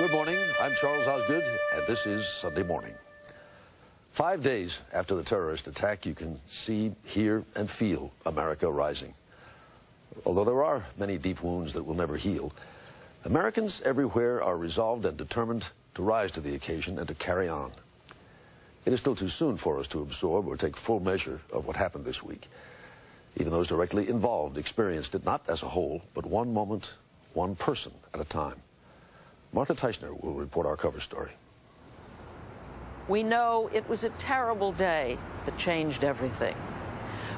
Good morning. I'm Charles Osgood, and this is Sunday Morning. 5 days after the terrorist attack, you can see, hear, and feel America rising. Although there are many deep wounds that will never heal, Americans everywhere are resolved and determined to rise to the occasion and to carry on. It is still too soon for us to absorb or take full measure of what happened this week. Even those directly involved experienced it not as a whole, but one moment, one person at a time. Martha Teichner will report our cover story. We know it was a terrible day that changed everything.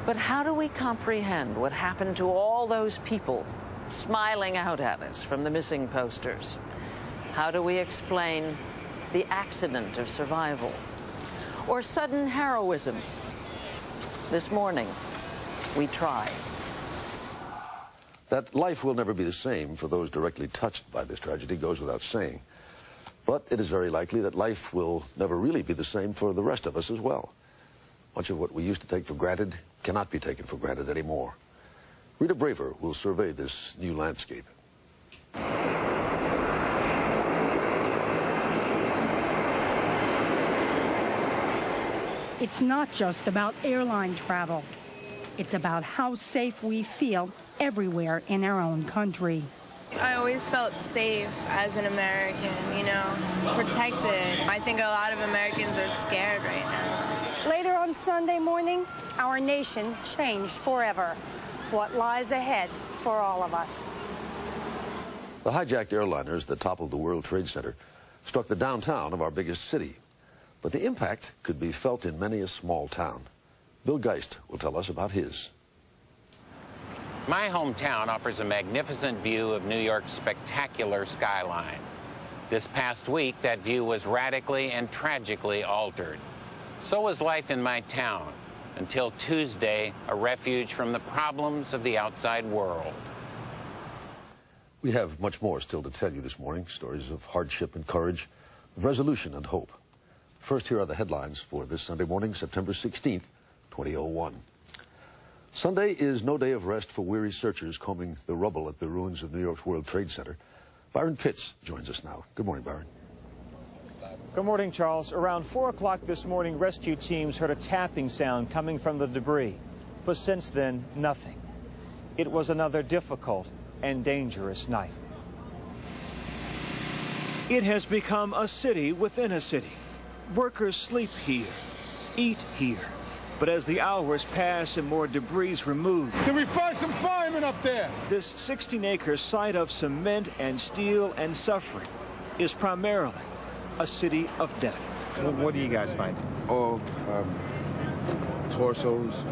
But how do we comprehend what happened to all those people smiling out at us from the missing posters? How do we explain the accident of survival or sudden heroism? This morning, we try. That life will never be the same for those directly touched by this tragedy goes without saying. But it is very likely that life will never really be the same for the rest of us as well. Much of what we used to take for granted cannot be taken for granted anymore. Rita Braver will survey this new landscape. It's not just about airline travel. It's about how safe we feel everywhere in our own country. I always felt safe as an American, you know, protected. I think a lot of Americans are scared right now. Later on Sunday morning, our nation changed forever. What lies ahead for all of us? The hijacked airliners that toppled the World Trade Center struck the downtown of our biggest city. But the impact could be felt in many a small town. Bill Geist will tell us about his. My hometown offers a magnificent view of New York's spectacular skyline. This past week, that view was radically and tragically altered. So was life in my town, until Tuesday, a refuge from the problems of the outside world. We have much more still to tell you this morning, stories of hardship and courage, of resolution and hope. First, here are the headlines for this Sunday morning, September 16th, 2001. Sunday is no day of rest for weary searchers combing the rubble at the ruins of New York's World Trade Center. Byron Pitts joins us now. Good morning, Byron. Good morning, Charles. Around 4 o'clock this morning, rescue teams heard a tapping sound coming from the debris. But since then, nothing. It was another difficult and dangerous night. It has become a city within a city. Workers sleep here, eat here. But as the hours pass and more debris is removed... Can we find some firemen up there? This 16-acre site of cement and steel and suffering is primarily a city of death. What do you guys find? Oh, torsos,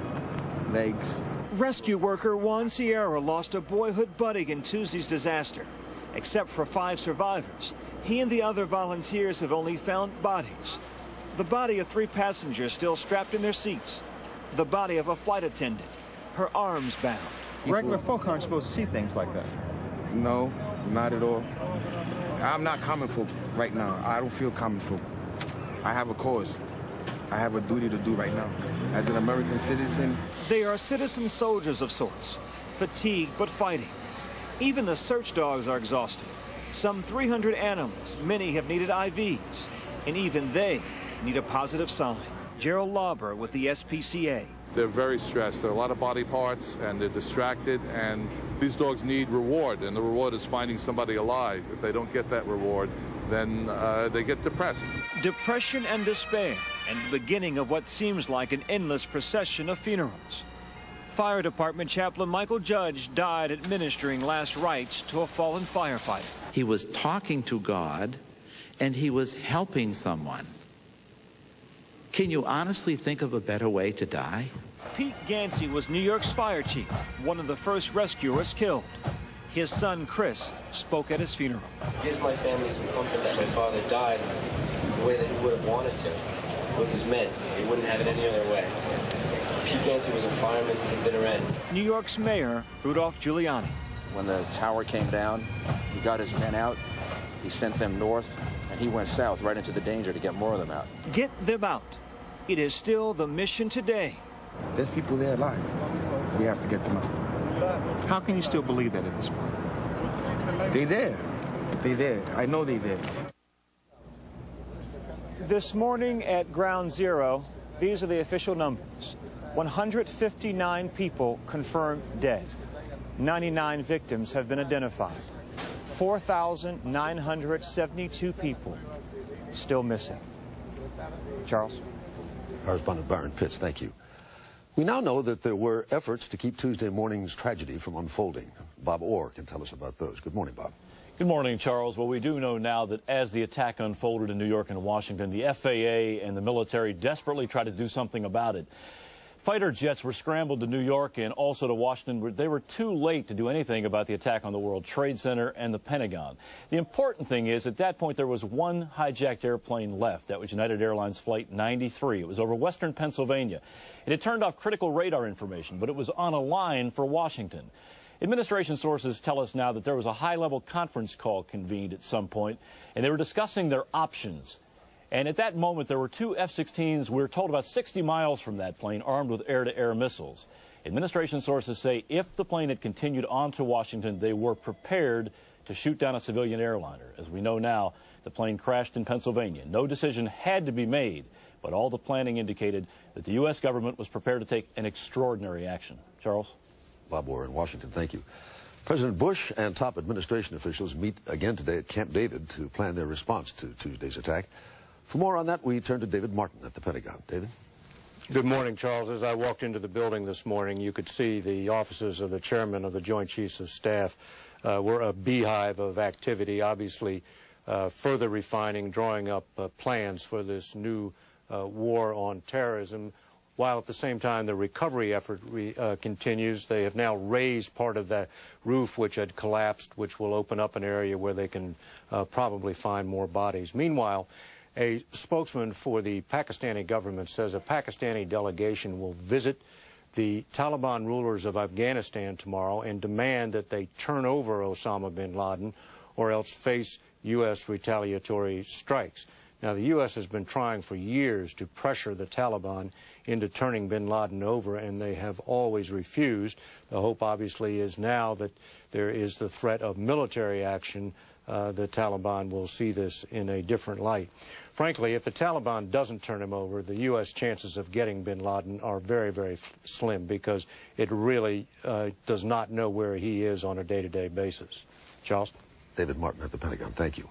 legs. Rescue worker Juan Sierra lost a boyhood buddy in Tuesday's disaster. Except for 5 survivors, he and the other volunteers have only found bodies. The body of 3 passengers still strapped in their seats. The body of a flight attendant, her arms bound. Regular folk aren't supposed to see things like that. No, not at all. I'm not common folk right now. I don't feel common folk. I have a cause. I have a duty to do right now. As an American citizen... They are citizen soldiers of sorts, fatigued but fighting. Even the search dogs are exhausted. Some 300 animals, many have needed IVs, and even they need a positive sign. Gerald Lauber with the SPCA. They're very stressed. There are a lot of body parts, and they're distracted, and these dogs need reward, and the reward is finding somebody alive. If they don't get that reward, then they get depressed. Depression and despair, and the beginning of what seems like an endless procession of funerals. Fire Department Chaplain Michael Judge died administering last rites to a fallen firefighter. He was talking to God, and he was helping someone. Can you honestly think of a better way to die? Pete Gansey was New York's fire chief, one of the first rescuers killed. His son, Chris, spoke at his funeral. It gives my family some comfort that my father died the way that he would have wanted to, with his men. He wouldn't have it any other way. Pete Gansey was a fireman to the bitter end. New York's mayor, Rudolph Giuliani. When the tower came down, he got his men out, he sent them north, and he went south right into the danger to get more of them out. Get them out. It is still the mission today. There's people there alive. We have to get them out. How can you still believe that at this point? They there. They there. I know they there. This morning at Ground Zero, these are the official numbers. 159 people confirmed dead. 99 victims have been identified. 4,972 people still missing. Charles? Correspondent Byron Pitts, thank you. We now know that there were efforts to keep Tuesday morning's tragedy from unfolding. Bob Orr can tell us about those. Good morning, Bob. Good morning, Charles. Well, we do know now that as the attack unfolded in New York and Washington, the FAA and the military desperately tried to do something about it. Fighter jets were scrambled to New York and also to Washington. They were too late to do anything about the attack on the World Trade Center and the Pentagon. The important thing is, at that point, there was one hijacked airplane left. That was United Airlines Flight 93. It was over western Pennsylvania. It had turned off critical radar information, but it was on a line for Washington. Administration sources tell us now that there was a high-level conference call convened at some point, and they were discussing their options. And at that moment, there were two F-16s, we were told, about 60 miles from that plane, armed with air-to-air missiles. Administration sources say if the plane had continued on to Washington, they were prepared to shoot down a civilian airliner. As we know now, the plane crashed in Pennsylvania. No decision had to be made, but all the planning indicated that the U.S. government was prepared to take an extraordinary action. Charles? Bob Orr in Washington, thank you. President Bush and top administration officials meet again today at Camp David to plan their response to Tuesday's attack. For more on that, we turn to David Martin at the Pentagon. David? Good morning, Charles. As I walked into the building this morning, you could see the offices of the chairman of the Joint Chiefs of Staff were a beehive of activity, obviously further refining, drawing up plans for this new war on terrorism, while at the same time the recovery effort continues. They have now raised part of that roof which had collapsed, which will open up an area where they can probably find more bodies. Meanwhile, a spokesman for the Pakistani government says a Pakistani delegation will visit the Taliban rulers of Afghanistan tomorrow and demand that they turn over Osama bin Laden or else face U.S. retaliatory strikes. Now, the U.S. has been trying for years to pressure the Taliban into turning bin Laden over, and they have always refused. The hope, obviously, is now that there is the threat of military action. The Taliban will see this in a different light. Frankly, if the Taliban doesn't turn him over, the U.S. chances of getting bin Laden are very, very slim because it really does not know where he is on a day-to-day basis. Charles? David Martin at the Pentagon, thank you.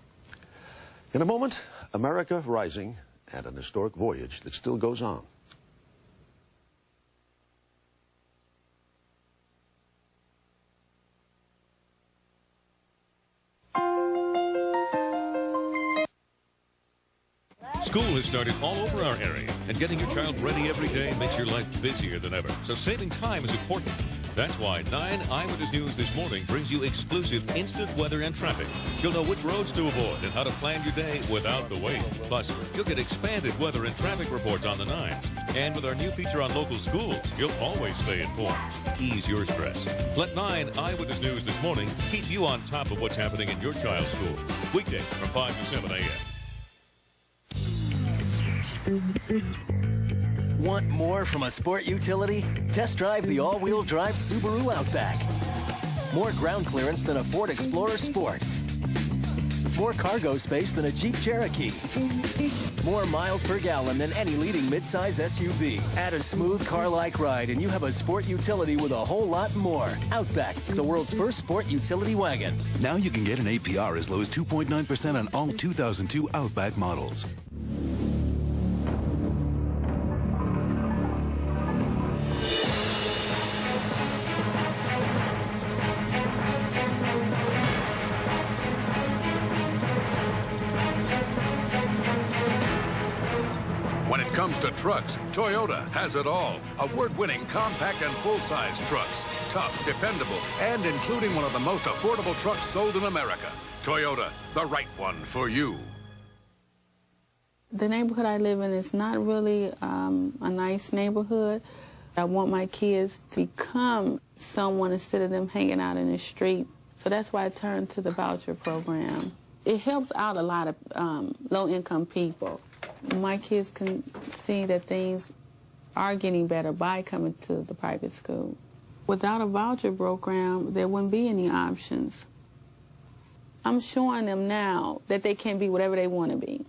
In a moment, America Rising and an historic voyage that still goes on. School has started all over our area, and getting your child ready every day makes your life busier than ever. So saving time is important. That's why 9 Eyewitness News This Morning brings you exclusive instant weather and traffic. You'll know which roads to avoid and how to plan your day without the wait. Plus, you'll get expanded weather and traffic reports on the 9. And with our new feature on local schools, you'll always stay informed. Ease your stress. Let 9 Eyewitness News This Morning keep you on top of what's happening in your child's school. Weekdays from 5 to 7 a.m. Want more from a sport utility? Test drive the all-wheel drive Subaru Outback. More ground clearance than a Ford Explorer Sport. More cargo space than a Jeep Cherokee. More miles per gallon than any leading midsize SUV. Add a smooth car-like ride and you have a sport utility with a whole lot more. Outback, the world's first sport utility wagon. Now you can get an APR as low as 2.9% on all 2002 Outback models. When it comes to trucks, Toyota has it all. Award-winning compact and full-size trucks. Tough, dependable, and including one of the most affordable trucks sold in America. Toyota, the right one for you. The neighborhood I live in is not really a nice neighborhood. I want my kids to become someone instead of them hanging out in the street. So that's why I turned to the voucher program. It helps out a lot of low-income people. My kids can see that things are getting better by coming to the private school. Without a voucher program, there wouldn't be any options. I'm showing them now that they can be whatever they want to be.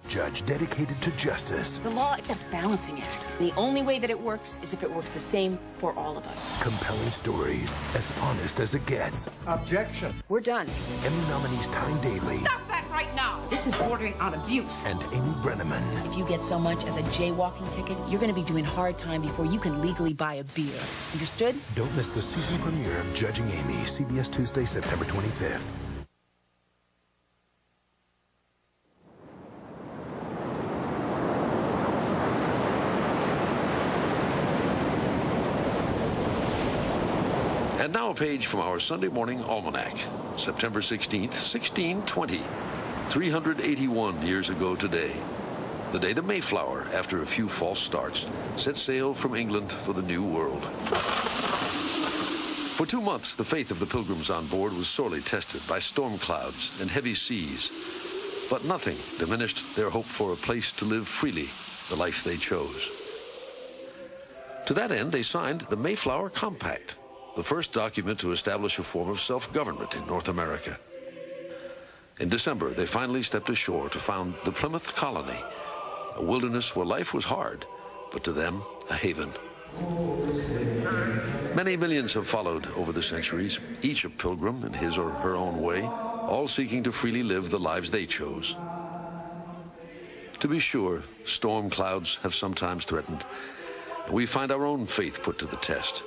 Judge dedicated to justice. The law, it's a balancing act. The only way that it works is if it works the same for all of us. Compelling stories, as honest as it gets. Objection. We're done. Emmy nominees Ty Daly Stop that right now. This is bordering on abuse. and Amy Brenneman. If you get so much as a jaywalking ticket, you're going to be doing hard time before you can legally buy a beer. Understood? Don't miss the season premiere of Judging Amy, CBS Tuesday, September 25th. And now a page from our Sunday Morning Almanac, September 16th, 1620, 381 years ago today. The day the Mayflower, after a few false starts, set sail from England for the New World. For 2 months, the faith of the pilgrims on board was sorely tested by storm clouds and heavy seas. But nothing diminished their hope for a place to live freely, the life they chose. To that end, they signed the Mayflower Compact, the first document to establish a form of self-government in North America. In December, they finally stepped ashore to found the Plymouth Colony, a wilderness where life was hard, but to them, a haven. Many millions have followed over the centuries, each a pilgrim in his or her own way, all seeking to freely live the lives they chose. To be sure, storm clouds have sometimes threatened, and we find our own faith put to the test.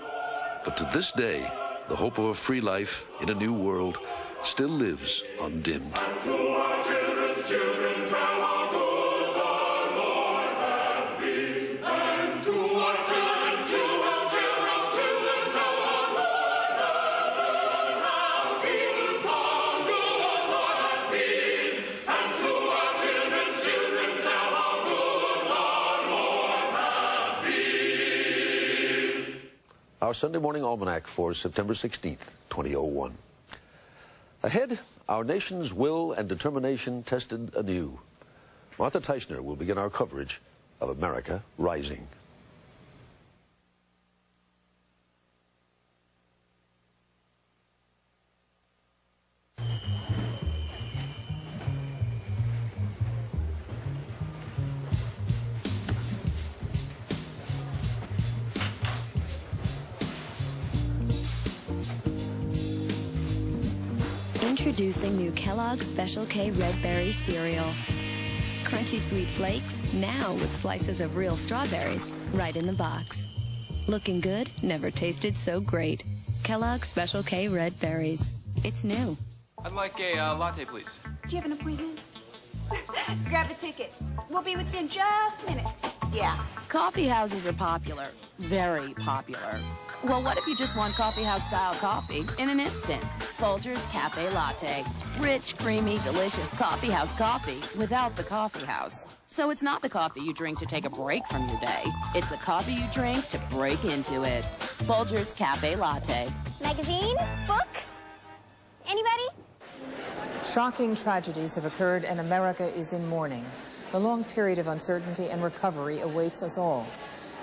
But to this day, the hope of a free life in a new world still lives undimmed. And to our children's children tell how good the Lord hath been. And to our children's children tell how good the Lord hath been. How good the Lord hath been. And to our children's children tell how good the Lord hath been. Our Sunday Morning Almanac for September 16th, 2001. Ahead, our nation's will and determination tested anew. Martha Teichner will begin our coverage of America Rising. Introducing new Kellogg's Special K Red Berry cereal. Crunchy sweet flakes, now with slices of real strawberries, right in the box. Looking good, never tasted so great. Kellogg's Special K Red Berries. It's new. I'd like a latte, please. Do you have an appointment? Grab a ticket. We'll be with you in just a minute. Yeah. Coffee houses are popular. Very popular. Well, what if you just want coffee house style coffee in an instant? Folgers Cafe Latte. Rich, creamy, delicious coffee house coffee without the coffee house. So it's not the coffee you drink to take a break from your day. It's the coffee you drink to break into it. Folgers Cafe Latte. Magazine? Book? Anybody? Shocking tragedies have occurred and America is in mourning. A long period of uncertainty and recovery awaits us all.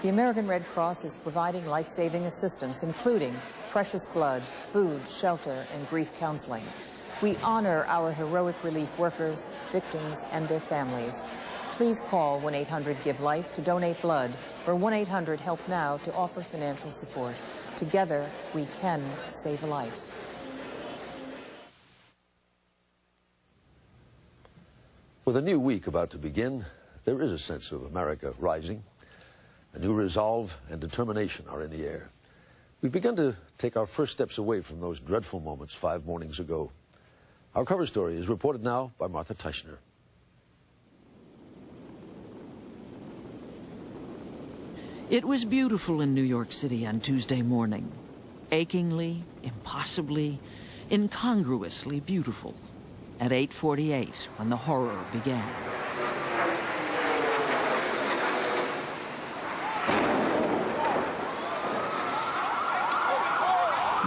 The American Red Cross is providing life-saving assistance, including precious blood, food, shelter, and grief counseling. We honor our heroic relief workers, victims, and their families. Please call 1-800-GIVE-LIFE to donate blood, or 1-800-HELP-NOW to offer financial support. Together, we can save a life. With a new week about to begin, there is a sense of America rising. A new resolve and determination are in the air. We've begun to take our first steps away from those dreadful moments 5 mornings ago. Our cover story is reported now by Martha Teichner. It was beautiful in New York City on Tuesday morning. Achingly, impossibly, incongruously beautiful. At 8:48, when the horror began.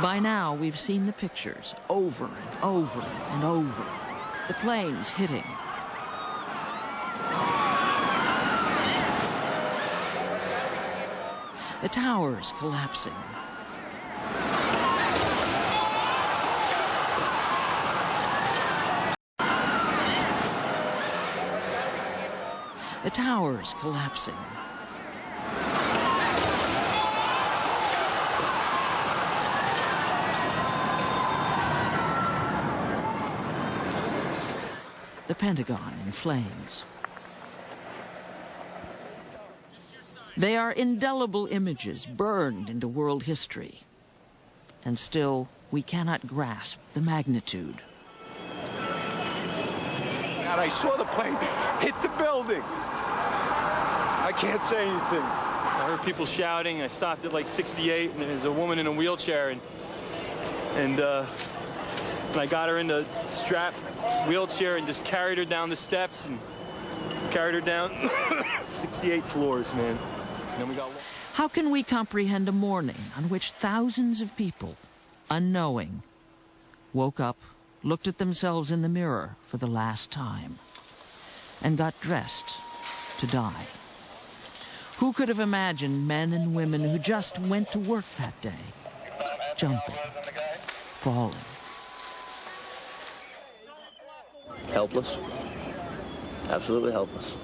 By now, we've seen the pictures over and over and over. The planes hitting. The towers collapsing. the towers collapsing. The Pentagon in flames. They are indelible images burned into world history. And still, we cannot grasp the magnitude. God, I saw the plane hit the building. I can't say anything. I heard people shouting. I stopped at like 68, and there's a woman in a wheelchair, and I got her in the strap wheelchair and just carried her down the steps and carried her down 68 floors, man. And then we got. How can we comprehend a morning on which thousands of people, unknowing, woke up, looked at themselves in the mirror for the last time, and got dressed to die? Who could have imagined men and women who just went to work that day, jumping, falling? Helpless. Absolutely helpless.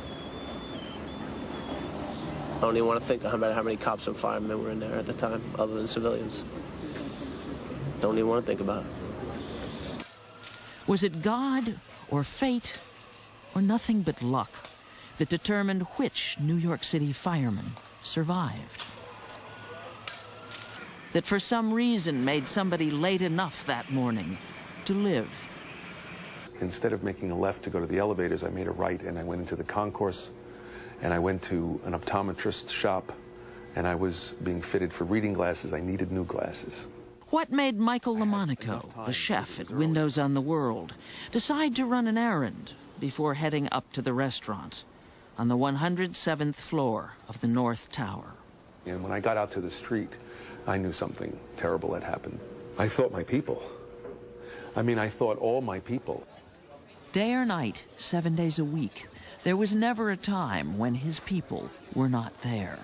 I don't even want to think about how many cops and firemen were in there at the time, other than civilians. Don't even want to think about it. Was it God or fate or nothing but luck that determined which New York City firemen survived? That for some reason made somebody late enough that morning to live? Instead of making a left to go to the elevators, I made a right and I went into the concourse, and I went to an optometrist's shop, and I was being fitted for reading glasses. I needed new glasses. What made Michael LaMonaco, the chef at Windows on the World, decide to run an errand before heading up to the restaurant on the 107th floor of the North Tower? And when I got out to the street, I knew something terrible had happened. I thought my people. I mean, I thought all my people. Day or night, 7 days a week, there was never a time when his people were not there.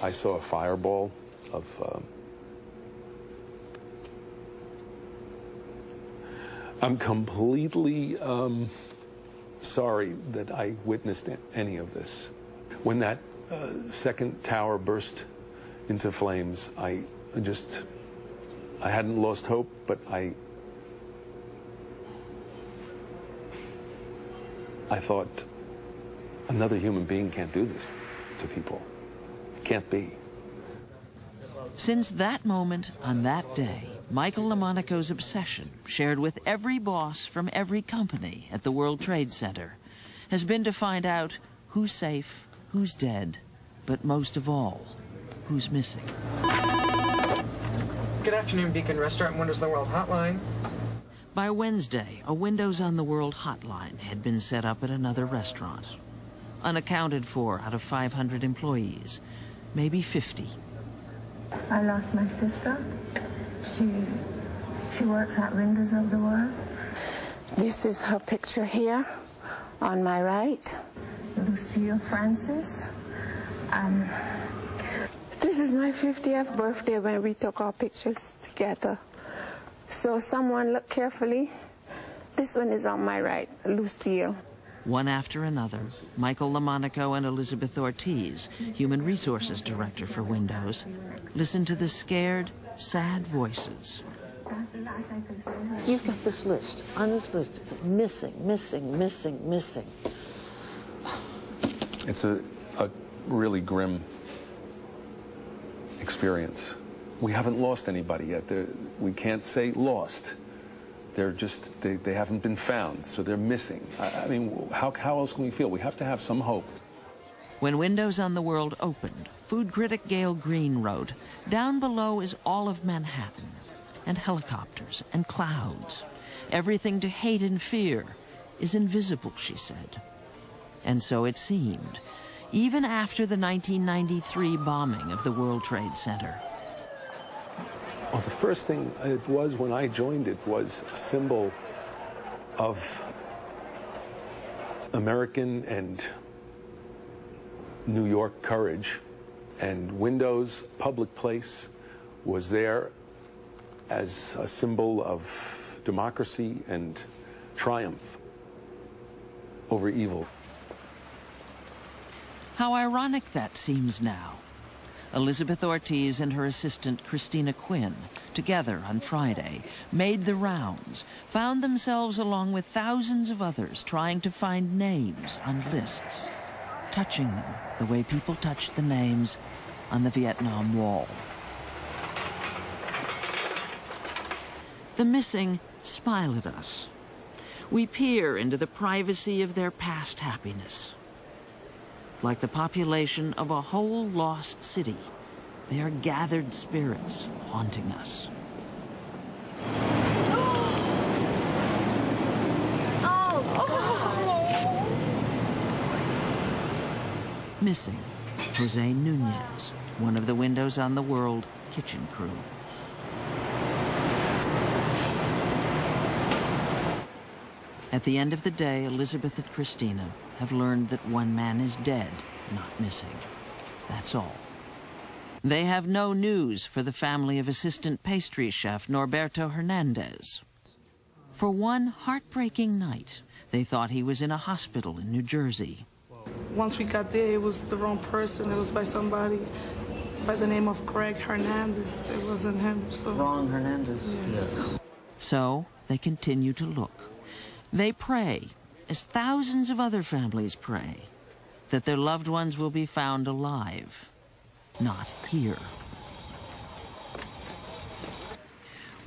I saw a fireball of I'm completely sorry that I witnessed any of this. When that second tower burst into flames, I hadn't lost hope, but I thought, another human being can't do this to people. It can't be. Since that moment, on that day, Michael LaMonaco's obsession, shared with every boss from every company at the World Trade Center, has been to find out who's safe, who's dead, but most of all, who's missing. Good afternoon, Beacon Restaurant, Windows on the World hotline. By Wednesday, a Windows on the World hotline had been set up at another restaurant. Unaccounted for out of 500 employees, maybe 50. I lost my sister. She works at Windows of the World. This is her picture here on my right. Lucille Francis. This is my 50th birthday when we took our pictures together. So someone look carefully. This one is on my right, Lucille. One after another, Michael LaMonaco and Elizabeth Ortiz, Human Resources Director for Windows, listened to the scared, sad voices. You've got this list. On this list, it's missing, missing, missing, missing. It's a really grim experience. We haven't lost anybody yet. We can't say lost. They're just, they haven't been found, so they're missing. I mean, how else can we feel? We have to have some hope. When Windows on the World opened, food critic Gail Green wrote, "Down below is all of Manhattan, and helicopters and clouds. Everything to hate and fear is invisible," she said. And so it seemed, even after the 1993 bombing of the World Trade Center. Well, the first thing it was when I joined it was a symbol of American and New York courage. And Windows Public Place was there as a symbol of democracy and triumph over evil. How ironic that seems now. Elizabeth Ortiz and her assistant Christina Quinn, together on Friday, made the rounds, found themselves along with thousands of others trying to find names on lists, touching them the way people touched the names on the Vietnam Wall. The missing smile at us. We peer into the privacy of their past happiness. Like the population of a whole lost city, they are gathered spirits haunting us. Missing, Jose Nunez, one of the Windows on the World kitchen crew. At the end of the day, Elizabeth and Christina have learned that one man is dead, not missing. That's all. They have no news for the family of assistant pastry chef Norberto Hernandez. For one heartbreaking night, they thought he was in a hospital in New Jersey. Once we got there, it was the wrong person. It was by somebody by the name of Greg Hernandez. It wasn't him, so... Ron Hernandez? Yes. So they continue to look. They pray, as thousands of other families pray, that their loved ones will be found alive, not here.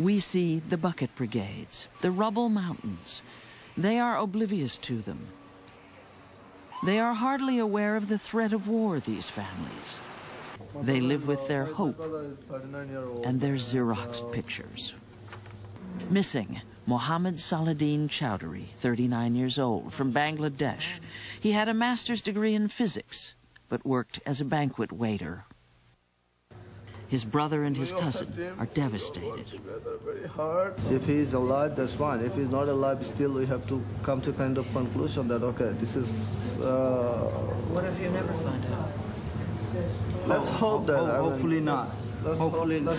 We see the bucket brigades, the rubble mountains. They are oblivious to them. They are hardly aware of the threat of war, these families. They live with their hope and their Xeroxed pictures. Missing, Mohammed Saladin Chowdhury, 39 years old, from Bangladesh. He had a master's degree in physics, but worked as a banquet waiter. His brother and his cousin are devastated. If he's alive, that's fine. If he's not alive, still we have to come to kind of conclusion that, okay, this is... What if you never find out? Let's hope that. Hopefully not. Let's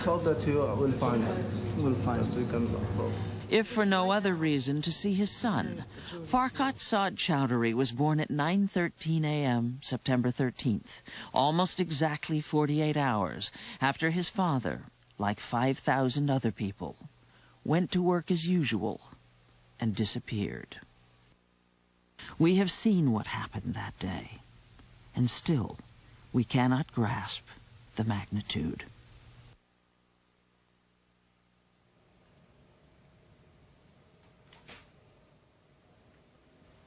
hope that you will find it. We'll find it. We can hope. If for no other reason, to see his son. Farkat Saad Chowdhury was born at 9:13 a.m., September 13th, almost exactly 48 hours after his father, like 5,000 other people, went to work as usual and disappeared. We have seen what happened that day, and still we cannot grasp the magnitude.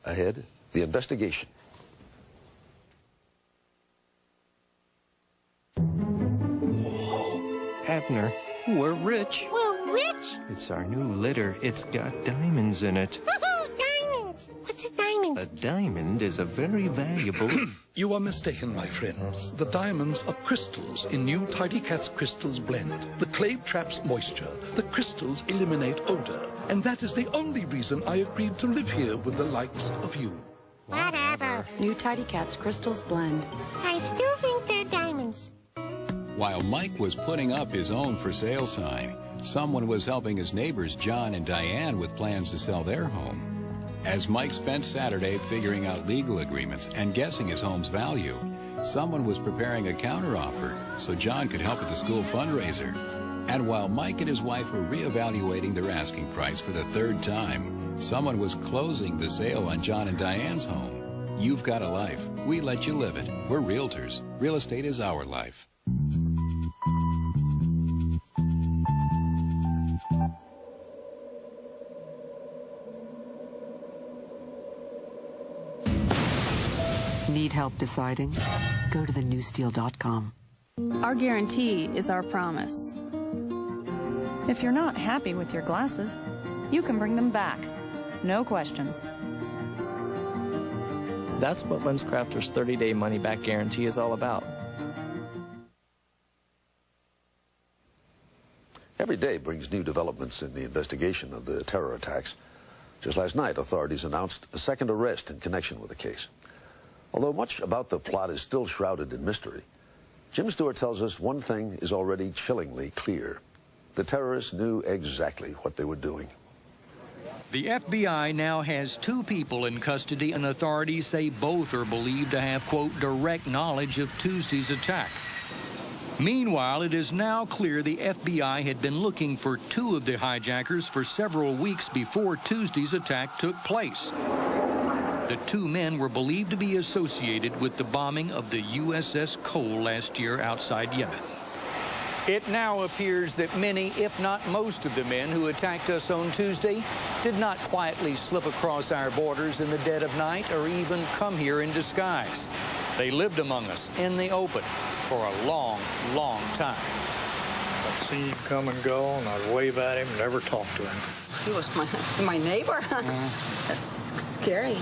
Ahead, the investigation. Abner, we're rich. We're rich? It's our new litter. It's got diamonds in it. Diamonds! What's a diamond? A diamond is a very valuable... You are mistaken, my friends. The diamonds are crystals in new Tidy Cats Crystals blend. The clay traps moisture. The crystals eliminate odor. And that is the only reason I agreed to live here with the likes of you. Whatever. New Tidy Cats Crystals blend. I still think they're diamonds. While Mike was putting up his own for sale sign, someone was helping his neighbors John and Diane with plans to sell their home. As Mike spent Saturday figuring out legal agreements and guessing his home's value, someone was preparing a counteroffer so John could help at the school fundraiser. And while Mike and his wife were reevaluating their asking price for the third time, someone was closing the sale on John and Diane's home. You've got a life. We let you live it. We're realtors. Real estate is our life. Need help deciding? Go to thenewsteel.com. Our guarantee is our promise. If you're not happy with your glasses, you can bring them back. No questions. That's what LensCrafters' 30-day money-back guarantee is all about. Every day brings new developments in the investigation of the terror attacks. Just last night, authorities announced a second arrest in connection with the case. Although much about the plot is still shrouded in mystery, Jim Stewart tells us one thing is already chillingly clear. The terrorists knew exactly what they were doing. The FBI now has 2 people in custody, and authorities say both are believed to have, quote, direct knowledge of Tuesday's attack. Meanwhile, it is now clear the FBI had been looking for 2 of the hijackers for several weeks before Tuesday's attack took place. The 2 men were believed to be associated with the bombing of the USS Cole last year outside Yemen. It now appears that many, if not most of the men who attacked us on Tuesday did not quietly slip across our borders in the dead of night or even come here in disguise. They lived among us in the open for a long, long time. I'd see him come and go, and I'd wave at him, never talk to him. He was my neighbor. That's scary.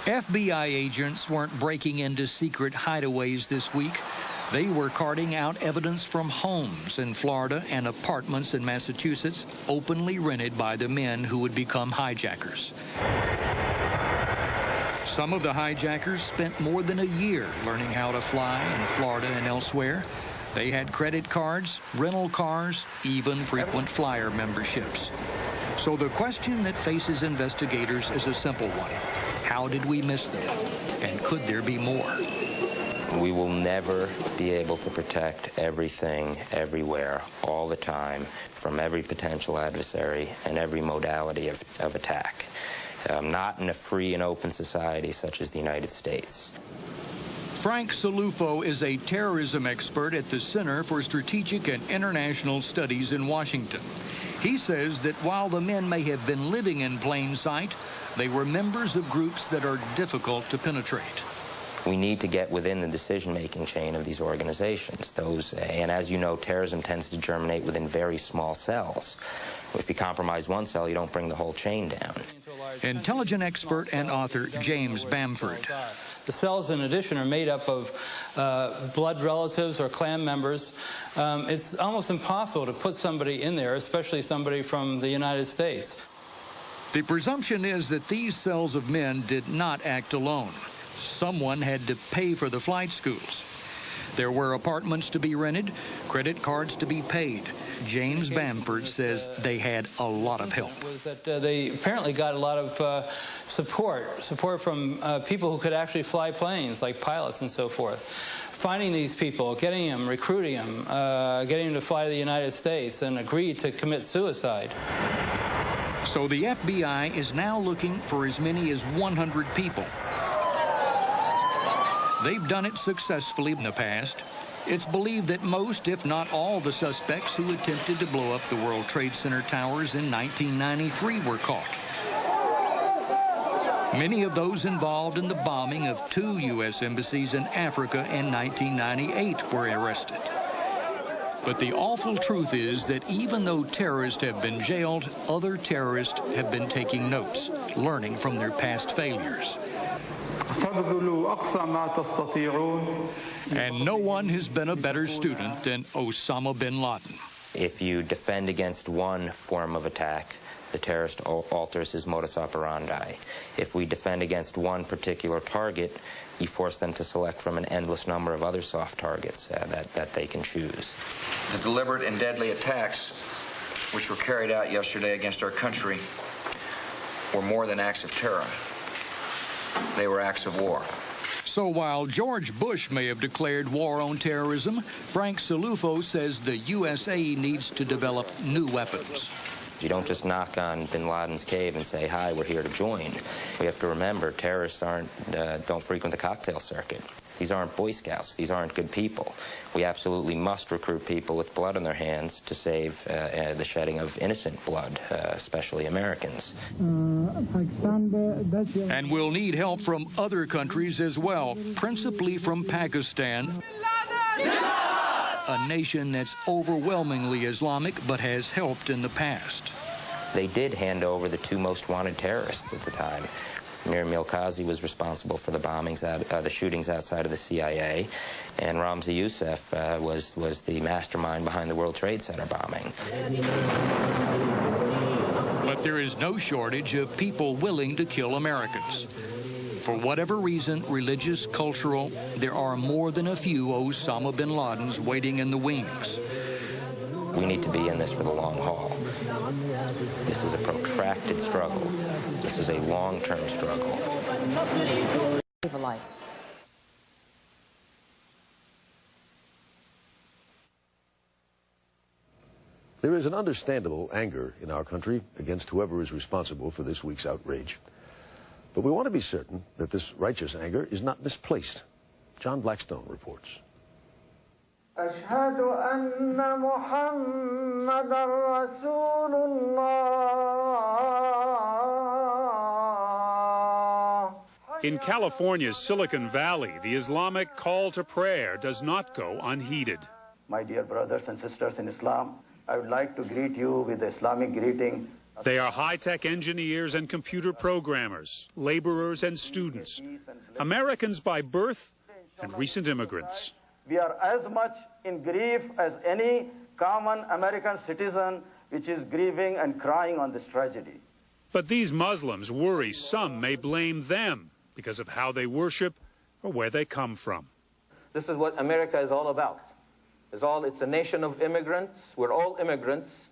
FBI agents weren't breaking into secret hideaways this week. They were carting out evidence from homes in Florida and apartments in Massachusetts openly rented by the men who would become hijackers. Some of the hijackers spent more than a year learning how to fly in Florida and elsewhere. They had credit cards, rental cars, even frequent flyer memberships. So the question that faces investigators is a simple one. How did we miss them? And could there be more? We will never be able to protect everything, everywhere, all the time, from every potential adversary and every modality of attack. Not in a free and open society such as the United States. Frank Salufo is a terrorism expert at the Center for Strategic and International Studies in Washington. He says that while the men may have been living in plain sight, they were members of groups that are difficult to penetrate. We need to get within the decision-making chain of these organizations. And as you know, terrorism tends to germinate within very small cells. If you compromise one cell, you don't bring the whole chain down. Intelligence expert and author James Bamford. The cells, in addition, are made up of blood relatives or clan members. It's almost impossible to put somebody in there, especially somebody from the United States. The presumption is that these cells of men did not act alone. Someone had to pay for the flight schools. There were apartments to be rented, credit cards to be paid. James Bamford says they had a lot of help. Was that they apparently got a lot of support from people who could actually fly planes, like pilots and so forth. Finding these people, getting them, recruiting them, getting them to fly to the United States and agree to commit suicide. So the FBI is now looking for as many as 100 people. They've done it successfully in the past. It's believed that most, if not all, the suspects who attempted to blow up the World Trade Center towers in 1993 were caught. Many of those involved in the bombing of 2 U.S. embassies in Africa in 1998 were arrested. But the awful truth is that even though terrorists have been jailed, other terrorists have been taking notes, learning from their past failures. And no one has been a better student than Osama bin Laden. If you defend against one form of attack, the terrorist alters his modus operandi. If we defend against one particular target, you force them to select from an endless number of other soft targets that they can choose. The deliberate and deadly attacks which were carried out yesterday against our country were more than acts of terror. They were acts of war. So while George Bush may have declared war on terrorism, Frank Salufo says the USA needs to develop new weapons. You don't just knock on bin Laden's cave and say, hi, we're here to join. We have to remember terrorists don't frequent the cocktail circuit. These aren't Boy Scouts. These aren't good people. We absolutely must recruit people with blood on their hands to save the shedding of innocent blood, especially Americans. And we'll need help from other countries as well, principally from Pakistan, a nation that's overwhelmingly Islamic but has helped in the past. They did hand over the 2 most wanted terrorists at the time. Mir Milkazi was responsible for the bombings, the shootings outside of the CIA, and Ramzi Youssef was the mastermind behind the World Trade Center bombing. But there is no shortage of people willing to kill Americans. For whatever reason, religious, cultural, there are more than a few Osama bin Ladens waiting in the wings. We need to be in this for the long haul. This is a protracted struggle. This is a long-term struggle. Save a life. There is an understandable anger in our country against whoever is responsible for this week's outrage. But we want to be certain that this righteous anger is not misplaced. John Blackstone reports. أشهد أن محمدًا رسول الله. In California's Silicon Valley, the Islamic call to prayer does not go unheeded. My dear brothers and sisters in Islam, I would like to greet you with the Islamic greeting. They are high-tech engineers and computer programmers, laborers and students, Americans by birth and recent immigrants. We are as much in grief as any common American citizen which is grieving and crying on this tragedy. But these Muslims worry some may blame them because of how they worship or where they come from. This is what America is all about. It's a nation of immigrants. We're all immigrants.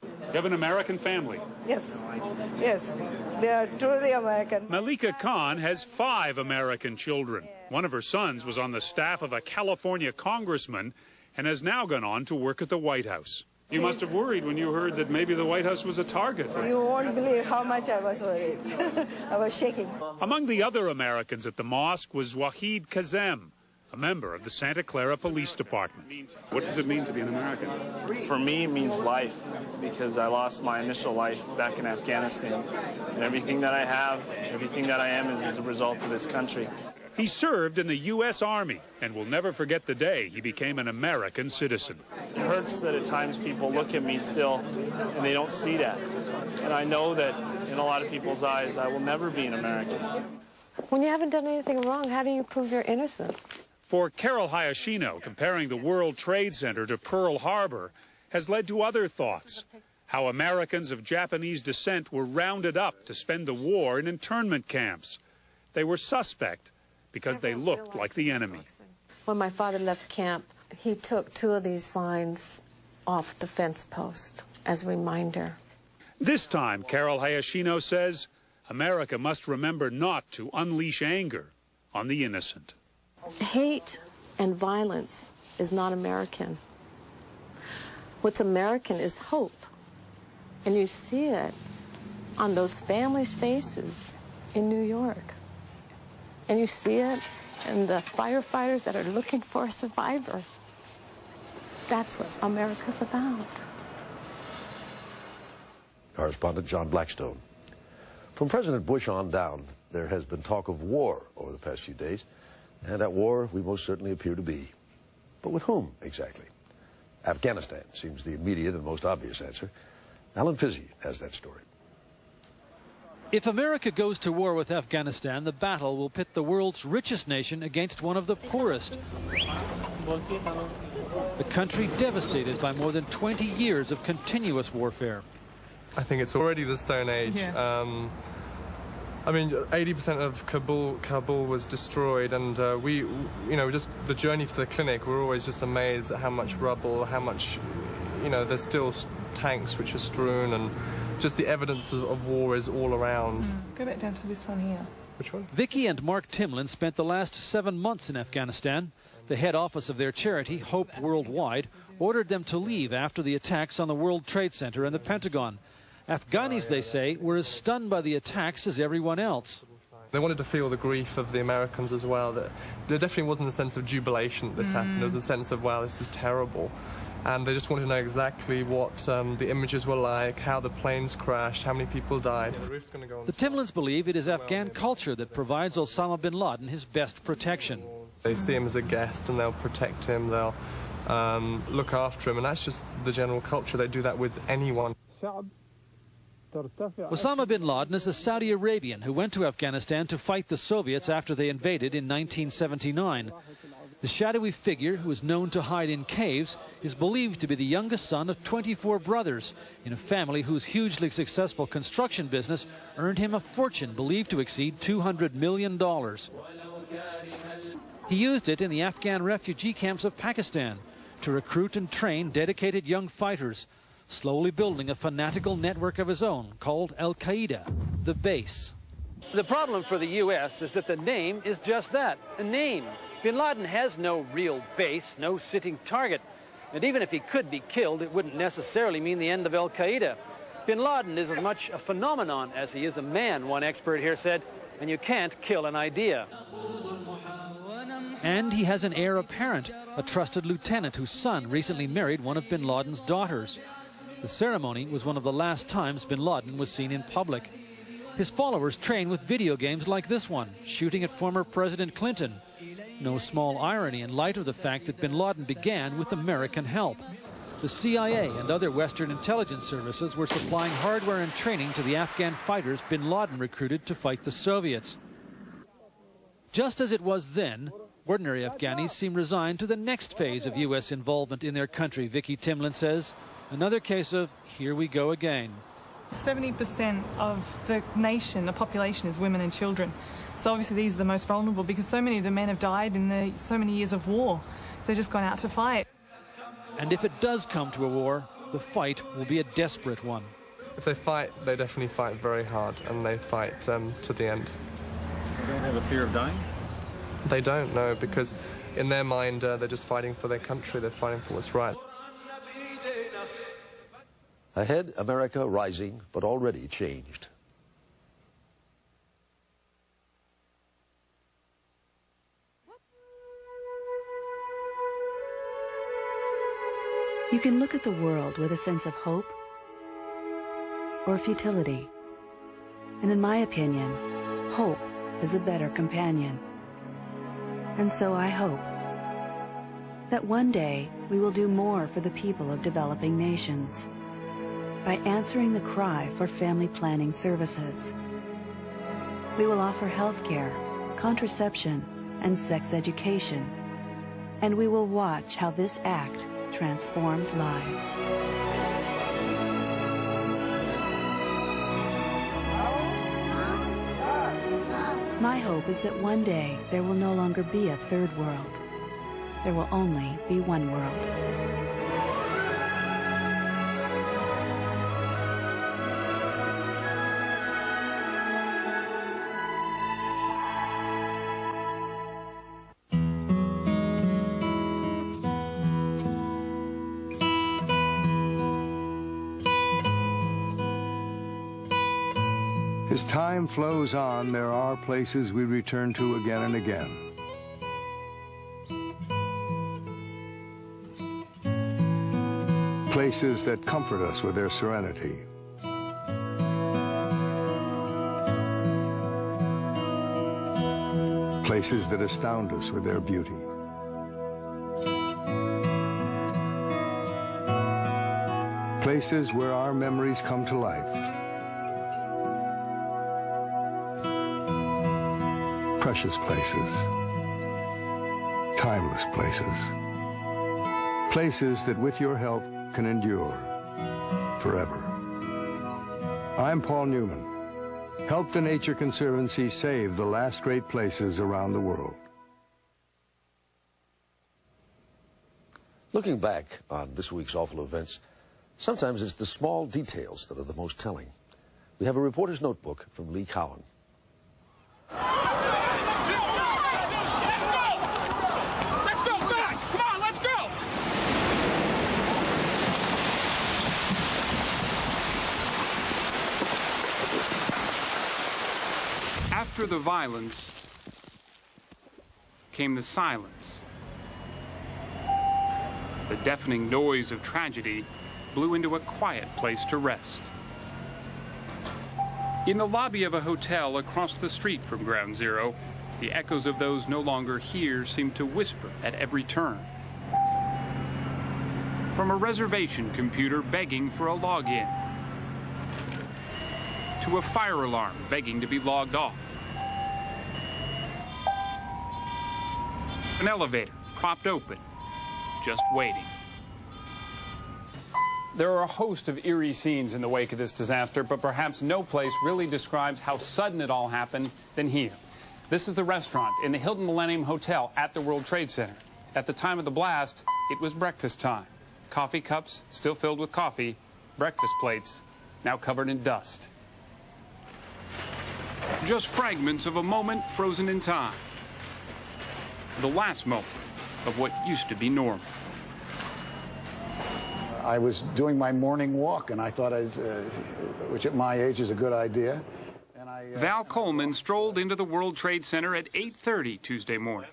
You have an American family? Yes, they are truly American. Malika Khan has 5 American children. One of her sons was on the staff of a California congressman and has now gone on to work at the White House. You must have worried when you heard that maybe the White House was a target. You won't believe how much I was worried. I was shaking. Among the other Americans at the mosque was Wahid Kazem, a member of the Santa Clara Police Department. What does it mean to be an American? For me, it means life, because I lost my initial life back in Afghanistan. And everything that I have, everything that I am is as a result of this country. He served in the U.S. Army and will never forget the day he became an American citizen. It hurts that at times people look at me still and they don't see that. And I know that in a lot of people's eyes, I will never be an American. When you haven't done anything wrong, how do you prove you're innocent? For Carol Hayashino, comparing the World Trade Center to Pearl Harbor has led to other thoughts. How Americans of Japanese descent were rounded up to spend the war in internment camps. They were suspect because they looked like the enemy. When my father left camp, he took 2 of these signs off the fence post as a reminder. This time, Carol Hayashino says, America must remember not to unleash anger on the innocent. Hate and violence is not American. What's American is hope. And you see it on those families' faces in New York. And you see it in the firefighters that are looking for a survivor. That's what America's about. Correspondent John Blackstone. From President Bush on down, there has been talk of war over the past few days. And at war, we most certainly appear to be. But with whom, exactly? Afghanistan seems the immediate and most obvious answer. Alan Fizzy has that story. If America goes to war with Afghanistan, the battle will pit the world's richest nation against one of the poorest. The country devastated by more than 20 years of continuous warfare. I think it's already the Stone Age. Yeah. I mean, 80% of Kabul was destroyed, and just the journey to the clinic, we're always just amazed at how much rubble, how much, there's still tanks which are strewn, and just the evidence of war is all around. Go back down to this one here. Which one? Vicky and Mark Timlin spent the last 7 months in Afghanistan. The head office of their charity, Hope Worldwide, ordered them to leave after the attacks on the World Trade Center and the Pentagon. Afghanis, they say, were as stunned by the attacks as everyone else. They wanted to feel the grief of the Americans as well. That there definitely wasn't a sense of jubilation that this happened. There was a sense of, wow, this is terrible. And they just wanted to know exactly what the images were like, how the planes crashed, how many people died. The Timlins believe it is Afghan culture that provides Osama bin Laden his best protection. They see him as a guest and they'll protect him, they'll look after him, and that's just the general culture. They do that with anyone. Osama bin Laden is a Saudi Arabian who went to Afghanistan to fight the Soviets after they invaded in 1979. The shadowy figure, who is known to hide in caves, is believed to be the youngest son of 24 brothers in a family whose hugely successful construction business earned him a fortune believed to exceed $200 million. He used it in the Afghan refugee camps of Pakistan to recruit and train dedicated young fighters, slowly building a fanatical network of his own called Al-Qaeda, the base. The problem for the U.S. is that the name is just that, a name. Bin Laden has no real base, no sitting target. And even if he could be killed, it wouldn't necessarily mean the end of Al-Qaeda. Bin Laden is as much a phenomenon as he is a man, one expert here said, and you can't kill an idea. And he has an heir apparent, a trusted lieutenant whose son recently married one of bin Laden's daughters. The ceremony was one of the last times bin Laden was seen in public. His followers train with video games like this one, shooting at former President Clinton. No small irony in light of the fact that bin Laden began with American help. The CIA and other Western intelligence services were supplying hardware and training to the Afghan fighters bin Laden recruited to fight the Soviets. Just as it was then, ordinary Afghanis seem resigned to the next phase of U.S. involvement in their country, Vicky Timlin says. Another case of here we go again. 70% of the nation, the population, is women and children. So obviously these are the most vulnerable because so many of the men have died in so many years of war. They've just gone out to fight. And if it does come to a war, the fight will be a desperate one. If they fight, they definitely fight very hard, and they fight to the end. They don't have a fear of dying? They don't, no, because in their mind, they're just fighting for their country. They're fighting for what's right. Ahead, America rising, but already changed. You can look at the world with a sense of hope or futility. And in my opinion, hope is a better companion. And so I hope that one day we will do more for the people of developing nations by answering the cry for family planning services. We will offer health care, contraception, and sex education. And we will watch how this act transforms lives. My hope is that one day there will no longer be a third world. There will only be one world. As time flows on, there are places we return to again and again. Places that comfort us with their serenity. Places that astound us with their beauty. Places where our memories come to life. Precious places, timeless places, places that with your help can endure forever. I'm Paul Newman. Help the Nature Conservancy save the last great places around the world. Looking back on this week's awful events, sometimes it's the small details that are the most telling. We have a reporter's notebook from Lee Cowan. After the violence came the silence. The deafening noise of tragedy blew into a quiet place to rest. In the lobby of a hotel across the street from Ground Zero, the echoes of those no longer here seemed to whisper at every turn. From a reservation computer begging for a login, to a fire alarm begging to be logged off. An elevator propped open, just waiting. There are a host of eerie scenes in the wake of this disaster, but perhaps no place really describes how sudden it all happened than here. This is the restaurant in the Hilton Millennium Hotel at the World Trade Center. At the time of the blast, it was breakfast time. Coffee cups still filled with coffee, breakfast plates now covered in dust. Just fragments of a moment frozen in time. The last moment of what used to be normal. I was doing my morning walk, and I thought, which at my age is a good idea. Val Coleman strolled into the World Trade Center at 8:30 Tuesday morning.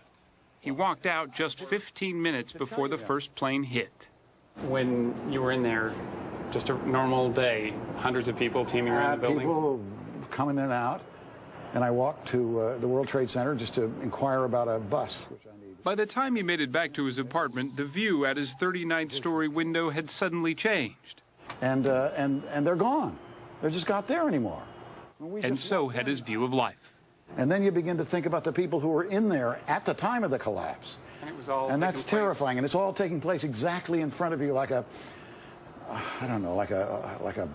He walked out just 15 minutes before the first plane hit. When you were in there, just a normal day, hundreds of people teaming around the building? People coming in and out, and I walked to the World Trade Center just to inquire about a bus. By the time he made it back to his apartment, the view at his 39th-story window had suddenly changed. And they're gone. They're just not there anymore. And so had his view of life. And then you begin to think about the people who were in there at the time of the collapse. And that's terrifying. And it's all taking place exactly in front of you, like a, I don't know, like a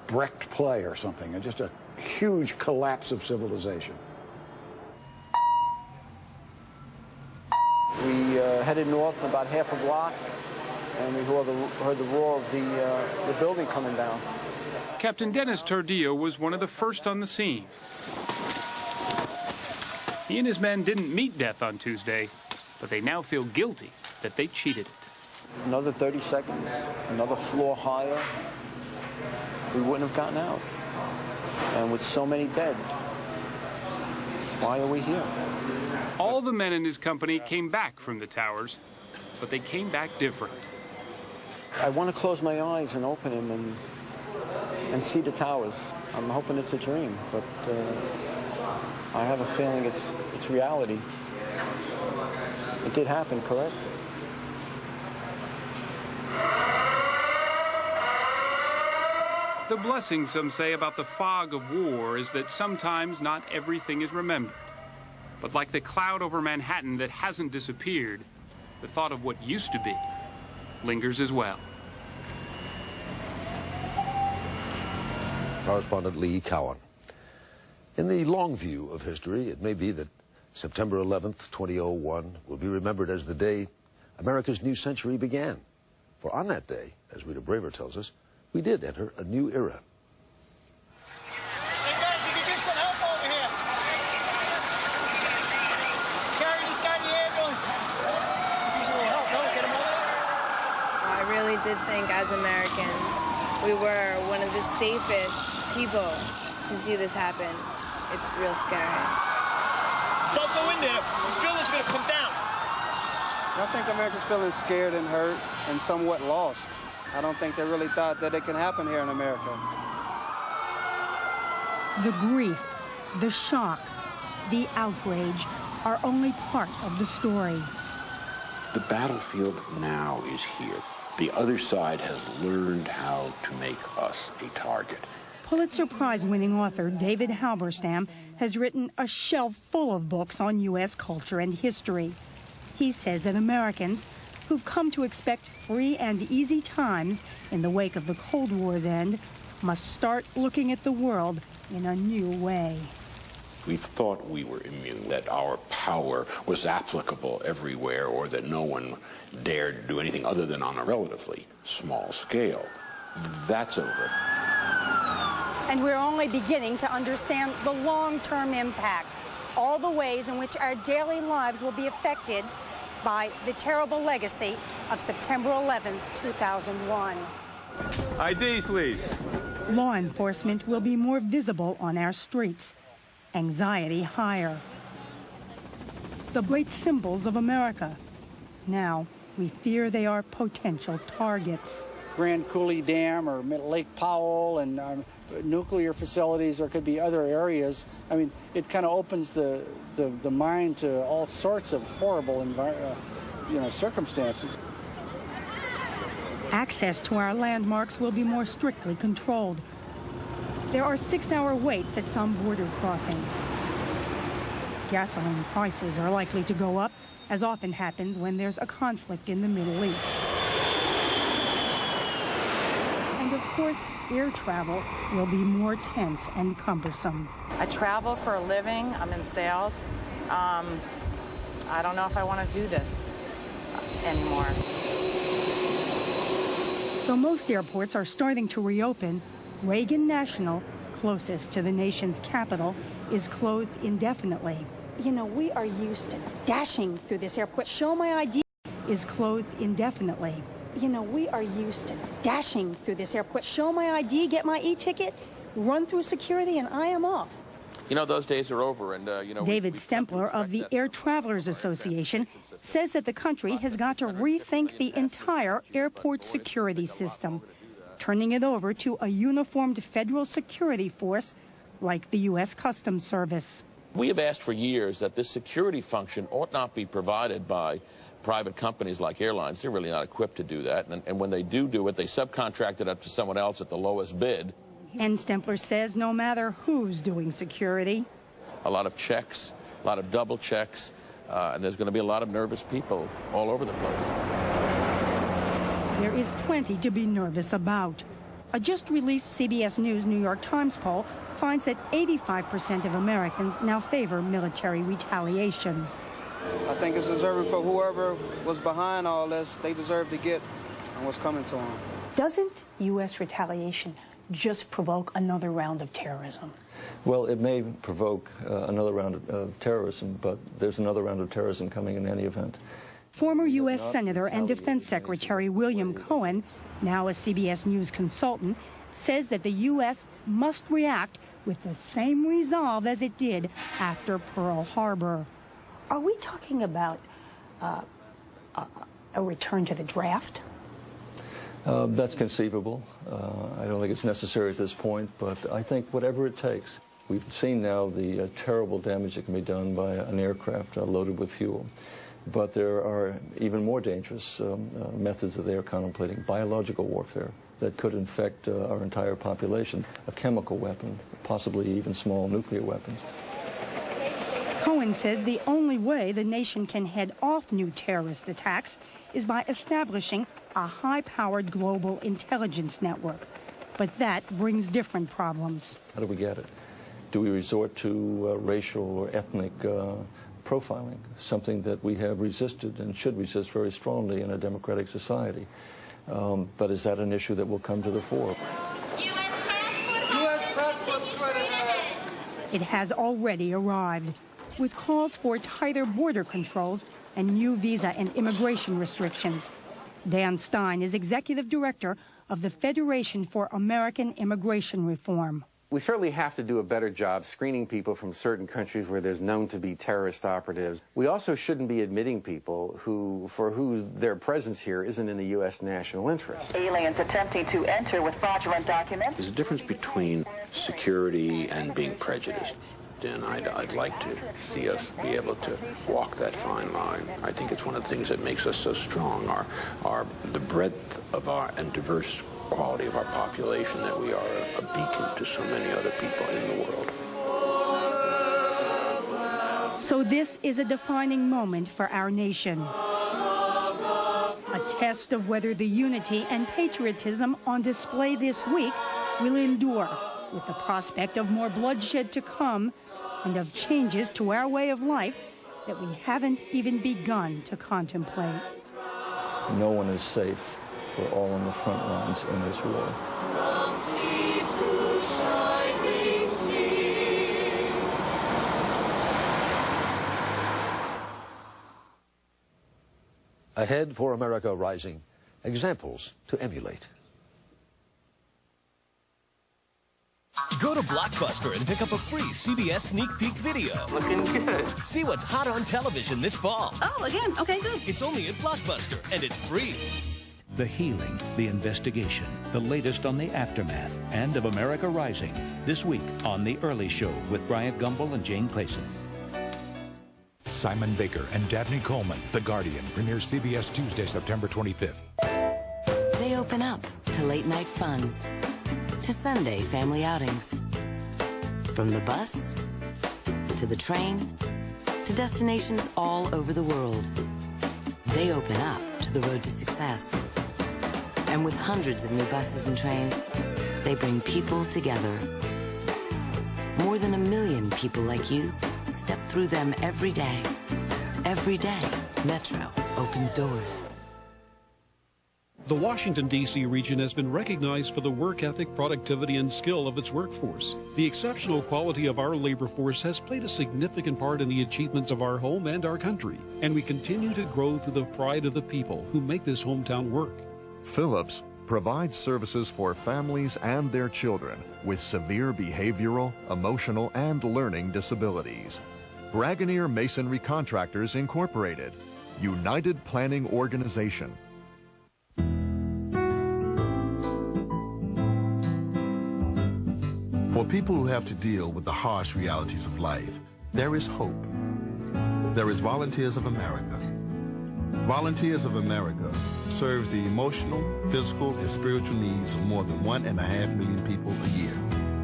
Brecht play or something. And just a huge collapse of civilization. We headed north about half a block, and we heard the roar of the building coming down. Captain Dennis Tordillo was one of the first on the scene. He and his men didn't meet death on Tuesday, but they now feel guilty that they cheated it. Another 30 seconds, another floor higher, we wouldn't have gotten out. And with so many dead, why are we here? All the men in his company came back from the towers, but they came back different. I want to close my eyes and open them and see the towers. I'm hoping it's a dream, but I have a feeling it's reality. It did happen, correct? The blessing, some say, about the fog of war is that sometimes not everything is remembered. But like the cloud over Manhattan that hasn't disappeared, the thought of what used to be lingers as well. Correspondent Lee Cowan. In the long view of history, it may be that September 11th, 2001 will be remembered as the day America's new century began. For on that day, as Rita Braver tells us, we did enter a new era. Hey guys, you can get some help over here. Carry this guy to the ambulance. Use a little help, no? Get him over there. I really did think as Americans, we were one of the safest people to see this happen. It's real scary. Don't go in there. This building's gonna come down. I think Americans feeling scared and hurt and somewhat lost. I don't think they really thought that it could happen here in America. The grief, the shock, the outrage are only part of the story. The battlefield now is here. The other side has learned how to make us a target. Pulitzer Prize-winning author David Halberstam has written a shelf full of books on U.S. culture and history. He says that Americans who've come to expect free and easy times in the wake of the Cold War's end must start looking at the world in a new way. We thought we were immune, that our power was applicable everywhere, or that no one dared do anything other than on a relatively small scale. That's over. And we're only beginning to understand the long-term impact, all the ways in which our daily lives will be affected by the terrible legacy of September 11th, 2001. IDs, please. Law enforcement will be more visible on our streets, anxiety higher. The great symbols of America. Now, we fear they are potential targets. Grand Coulee Dam or Lake Powell and nuclear facilities, or could be other areas. I mean, it kind of opens the mind to all sorts of horrible circumstances. Access to our landmarks will be more strictly controlled. There are 6-hour waits at some border crossings. Gasoline prices are likely to go up, as often happens when there's a conflict in the Middle East. And of course, air travel will be more tense and cumbersome. I travel for a living. I'm in sales. I don't know if I want to do this. anymore. Though most airports are starting to reopen, Reagan National, closest to the nation's capital, is closed indefinitely. You know, we are used to dashing through this airport. Show my ID. Is closed indefinitely. You know, we are used to dashing through this airport. Show my ID, get my e-ticket, run through security, and I am off. You know, those days are over, and, David Stempler of the Air Travelers Association says that the country has got to rethink the entire airport security system, turning it over to a uniformed federal security force like the U.S. Customs Service. We have asked for years that this security function ought not be provided by private companies like airlines. They're really not equipped to do that, and when they do it, they subcontract it up to someone else at the lowest bid. And Stempler says no matter who's doing security. A lot of checks, a lot of double checks, and there's going to be a lot of nervous people all over the place. There is plenty to be nervous about. A just-released CBS News New York Times poll finds that 85% of Americans now favor military retaliation. I think it's deserving for whoever was behind all this. They deserve to get what's coming to them. Doesn't U.S. retaliation just provoke another round of terrorism? Well, it may provoke another round of terrorism, but there's another round of terrorism coming in any event. Former U.S. Senator and Defense Secretary William Cohen, now a CBS News consultant, says that the U.S. must react with the same resolve as it did after Pearl Harbor. Are we talking about a return to the draft? That's conceivable. I don't think it's necessary at this point, but I think whatever it takes. We've seen now the terrible damage that can be done by an aircraft loaded with fuel. But there are even more dangerous methods that they are contemplating. Biological warfare that could infect our entire population. A chemical weapon, possibly even small nuclear weapons. Cohen says the only way the nation can head off new terrorist attacks is by establishing a high-powered global intelligence network. But that brings different problems. How do we get it? Do we resort to racial or ethnic profiling, something that we have resisted and should resist very strongly in a democratic society? But is that an issue that will come to the fore? It has already arrived, with calls for tighter border controls and new visa and immigration restrictions. Dan Stein is executive director of the Federation for American Immigration Reform. We certainly have to do a better job screening people from certain countries where there's known to be terrorist operatives. We also shouldn't be admitting people for who their presence here isn't in the U.S. national interest. Aliens attempting to enter with fraudulent documents. There's a difference between security and being prejudiced. And I'd like to see us be able to walk that fine line. I think it's one of the things that makes us so strong, the breadth of our and diverse quality of our population, that we are a beacon to so many other people in the world. So this is a defining moment for our nation. A test of whether the unity and patriotism on display this week will endure, with the prospect of more bloodshed to come and of changes to our way of life that we haven't even begun to contemplate. No one is safe. We're all on the front lines in this war. Ahead for America Rising, examples to emulate. Go to Blockbuster and pick up a free CBS sneak peek video. Looking good. See what's hot on television this fall. Oh, again, okay, good. It's only at Blockbuster, and it's free. The healing, the investigation, the latest on the aftermath, and of America Rising. This week on The Early Show with Bryant Gumbel and Jane Clayson. Simon Baker and Dabney Coleman, The Guardian, premieres CBS Tuesday, September 25th. They open up to late night fun, to Sunday family outings. From the bus, to the train, to destinations all over the world. They open up to the road to success. And with hundreds of new buses and trains, they bring people together. More than 1 million people like you step through them every day. Every day, Metro opens doors. The Washington, D.C. region has been recognized for the work ethic, productivity, and skill of its workforce. The exceptional quality of our labor force has played a significant part in the achievements of our home and our country, and we continue to grow through the pride of the people who make this hometown work. Phillips provides services for families and their children with severe behavioral, emotional, and learning disabilities. Bragonier Masonry Contractors Incorporated, United Planning Organization. For people who have to deal with the harsh realities of life, there is hope. There is Volunteers of America. Volunteers of America serves the emotional, physical, and spiritual needs of more than 1.5 million people a year.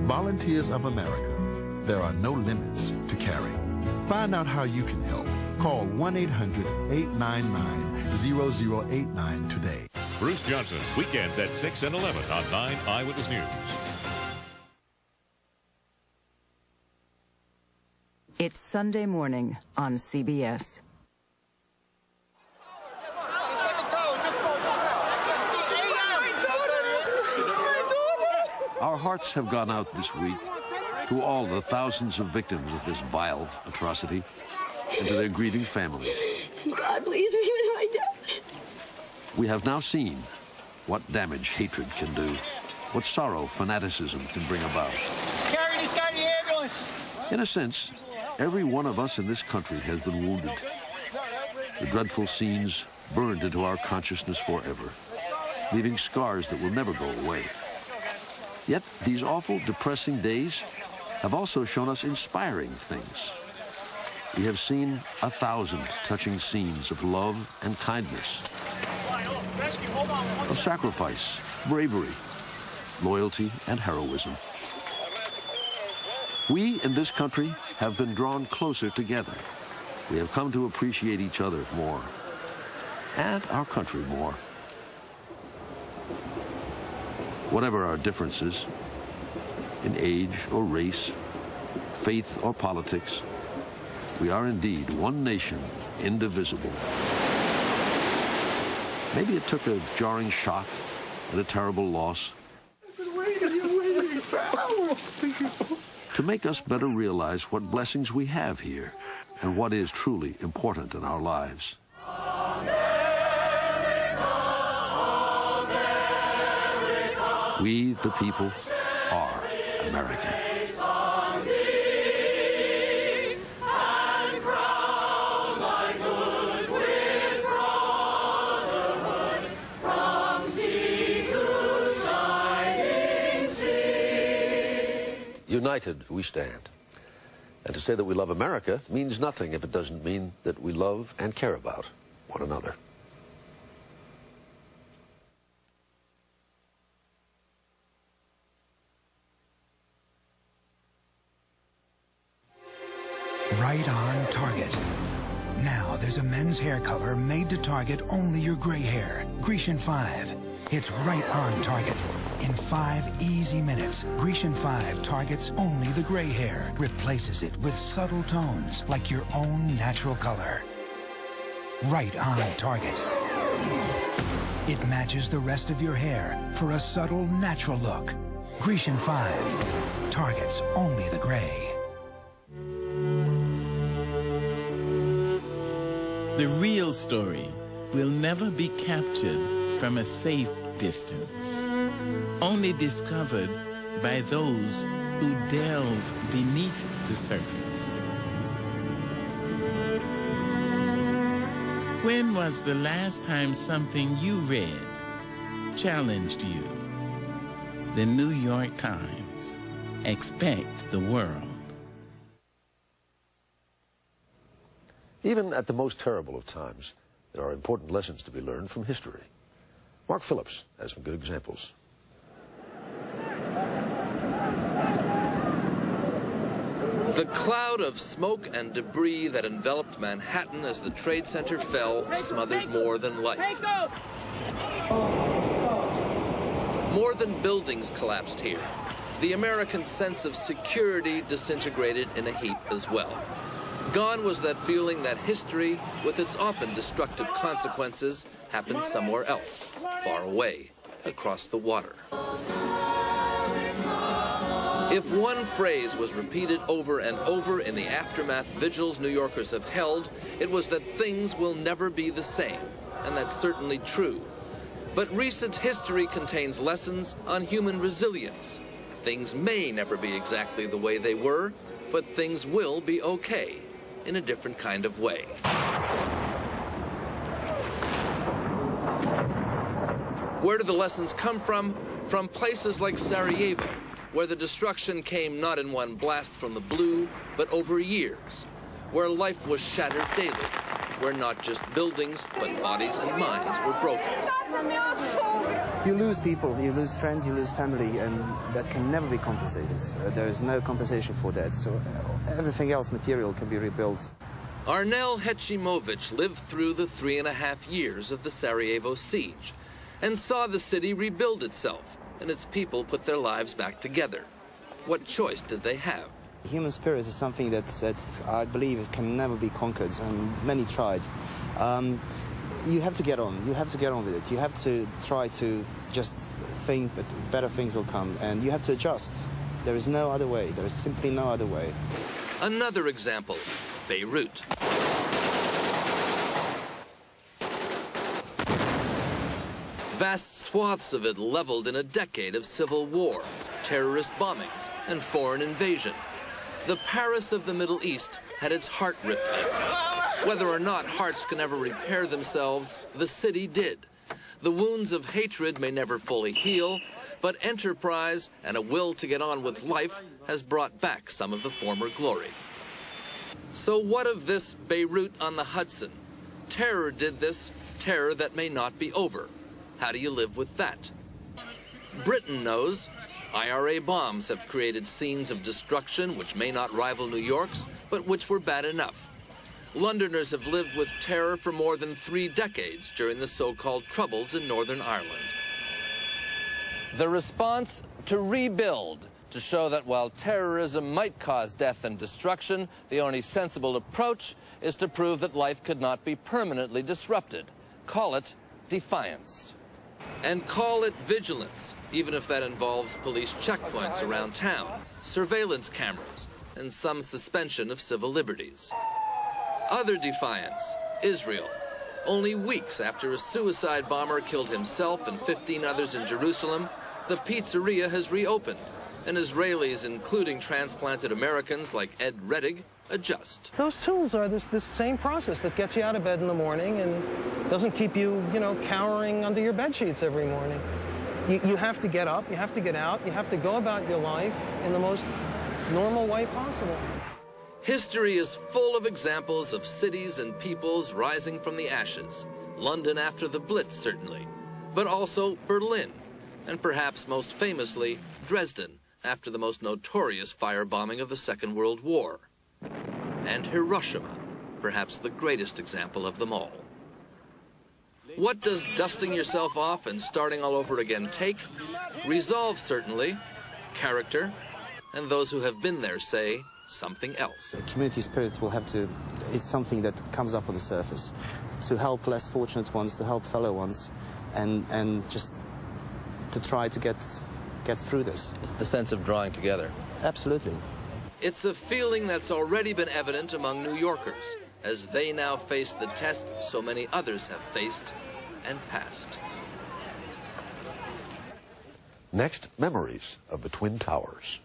Volunteers of America. There are no limits to caring. Find out how you can help. Call 1-800-899-0089 today. Bruce Johnson, weekends at 6 and 11 on 9 Eyewitness News. It's Sunday morning on CBS. Our hearts have gone out this week to all the thousands of victims of this vile atrocity and to their grieving families. God, please be with my dad. We have now seen what damage hatred can do, what sorrow fanaticism can bring about. Carry this guy to the ambulance. In a sense, every one of us in this country has been wounded. The dreadful scenes burned into our consciousness forever, leaving scars that will never go away. Yet these awful, depressing days have also shown us inspiring things. We have seen 1,000 touching scenes of love and kindness, of sacrifice, bravery, loyalty, and heroism. We in this country have been drawn closer together. We have come to appreciate each other more, and our country more. Whatever our differences, in age or race, faith or politics, we are indeed one nation, indivisible. Maybe it took a jarring shock and a terrible loss to make us better realize what blessings we have here and what is truly important in our lives. We, the people, are America. United we stand. And to say that we love America means nothing if it doesn't mean that we love and care about one another. Right on target. Now there's a men's hair color made to target only your gray hair. Grecian 5. It's right on target. In 5 easy minutes, Grecian 5 targets only the gray hair, replaces it with subtle tones like your own natural color. Right on target. It matches the rest of your hair for a subtle, natural look. Grecian 5 targets only the gray. The real story will never be captured from a safe distance, only discovered by those who delve beneath the surface. When was the last time something you read challenged you? The New York Times. Expect the world. Even at the most terrible of times, there are important lessons to be learned from history. Mark Phillips has some good examples. The cloud of smoke and debris that enveloped Manhattan as the Trade Center fell smothered more than life. More than buildings collapsed here. The American sense of security disintegrated in a heap as well. Gone was that feeling that history, with its often destructive consequences, happened somewhere else. far away, across the water. If one phrase was repeated over and over in the aftermath vigils New Yorkers have held, it was that things will never be the same, and that's certainly true. But recent history contains lessons on human resilience. Things may never be exactly the way they were, but things will be okay, in a different kind of way. Where do the lessons come from? From places like Sarajevo, where the destruction came not in one blast from the blue, but over years, where life was shattered daily, where not just buildings, but bodies and minds were broken. You lose people, you lose friends, you lose family, and that can never be compensated. There is no compensation for that, so everything else material can be rebuilt. Arnel Hecimovic lived through the 3.5 years of the Sarajevo siege and saw the city rebuild itself and its people put their lives back together. What choice did they have? Human spirit is something that I believe can never be conquered, and many tried. You have to get on. You have to get on with it. You have to try to just think that better things will come, and you have to adjust. There is no other way. There is simply no other way. Another example, Beirut. Vast swaths of it leveled in a decade of civil war, terrorist bombings, and foreign invasion. The Paris of the Middle East had its heart ripped out. Whether or not hearts can ever repair themselves, the city did. The wounds of hatred may never fully heal, but enterprise and a will to get on with life has brought back some of the former glory. So what of this Beirut on the Hudson? Terror did this, terror that may not be over. How do you live with that? Britain knows. IRA bombs have created scenes of destruction which may not rival New York's, but which were bad enough. Londoners have lived with terror for more than 3 decades during the so-called Troubles in Northern Ireland. The response? To rebuild, to show that while terrorism might cause death and destruction, the only sensible approach is to prove that life could not be permanently disrupted. Call it defiance. And call it vigilance, even if that involves police checkpoints around town, surveillance cameras, and some suspension of civil liberties. Other defiance, Israel. Only weeks after a suicide bomber killed himself and 15 others in Jerusalem, the pizzeria has reopened, and Israelis, including transplanted Americans like Ed Reddig, adjust. Those tools are this same process that gets you out of bed in the morning and doesn't keep you, cowering under your bed sheets every morning. You have to get up, you have to get out, you have to go about your life in the most normal way possible. History is full of examples of cities and peoples rising from the ashes. London after the Blitz, certainly, but also Berlin, and perhaps most famously, Dresden, after the most notorious firebombing of the Second World War. And Hiroshima, perhaps the greatest example of them all. What does dusting yourself off and starting all over again take? Resolve, certainly, character, and those who have been there say something else. Community spirit is something that comes up on the surface, to help less fortunate ones, to help fellow ones, and just to try to get through this. The sense of drawing together. Absolutely. It's a feeling that's already been evident among New Yorkers, as they now face the test so many others have faced and passed. Next, memories of the Twin Towers.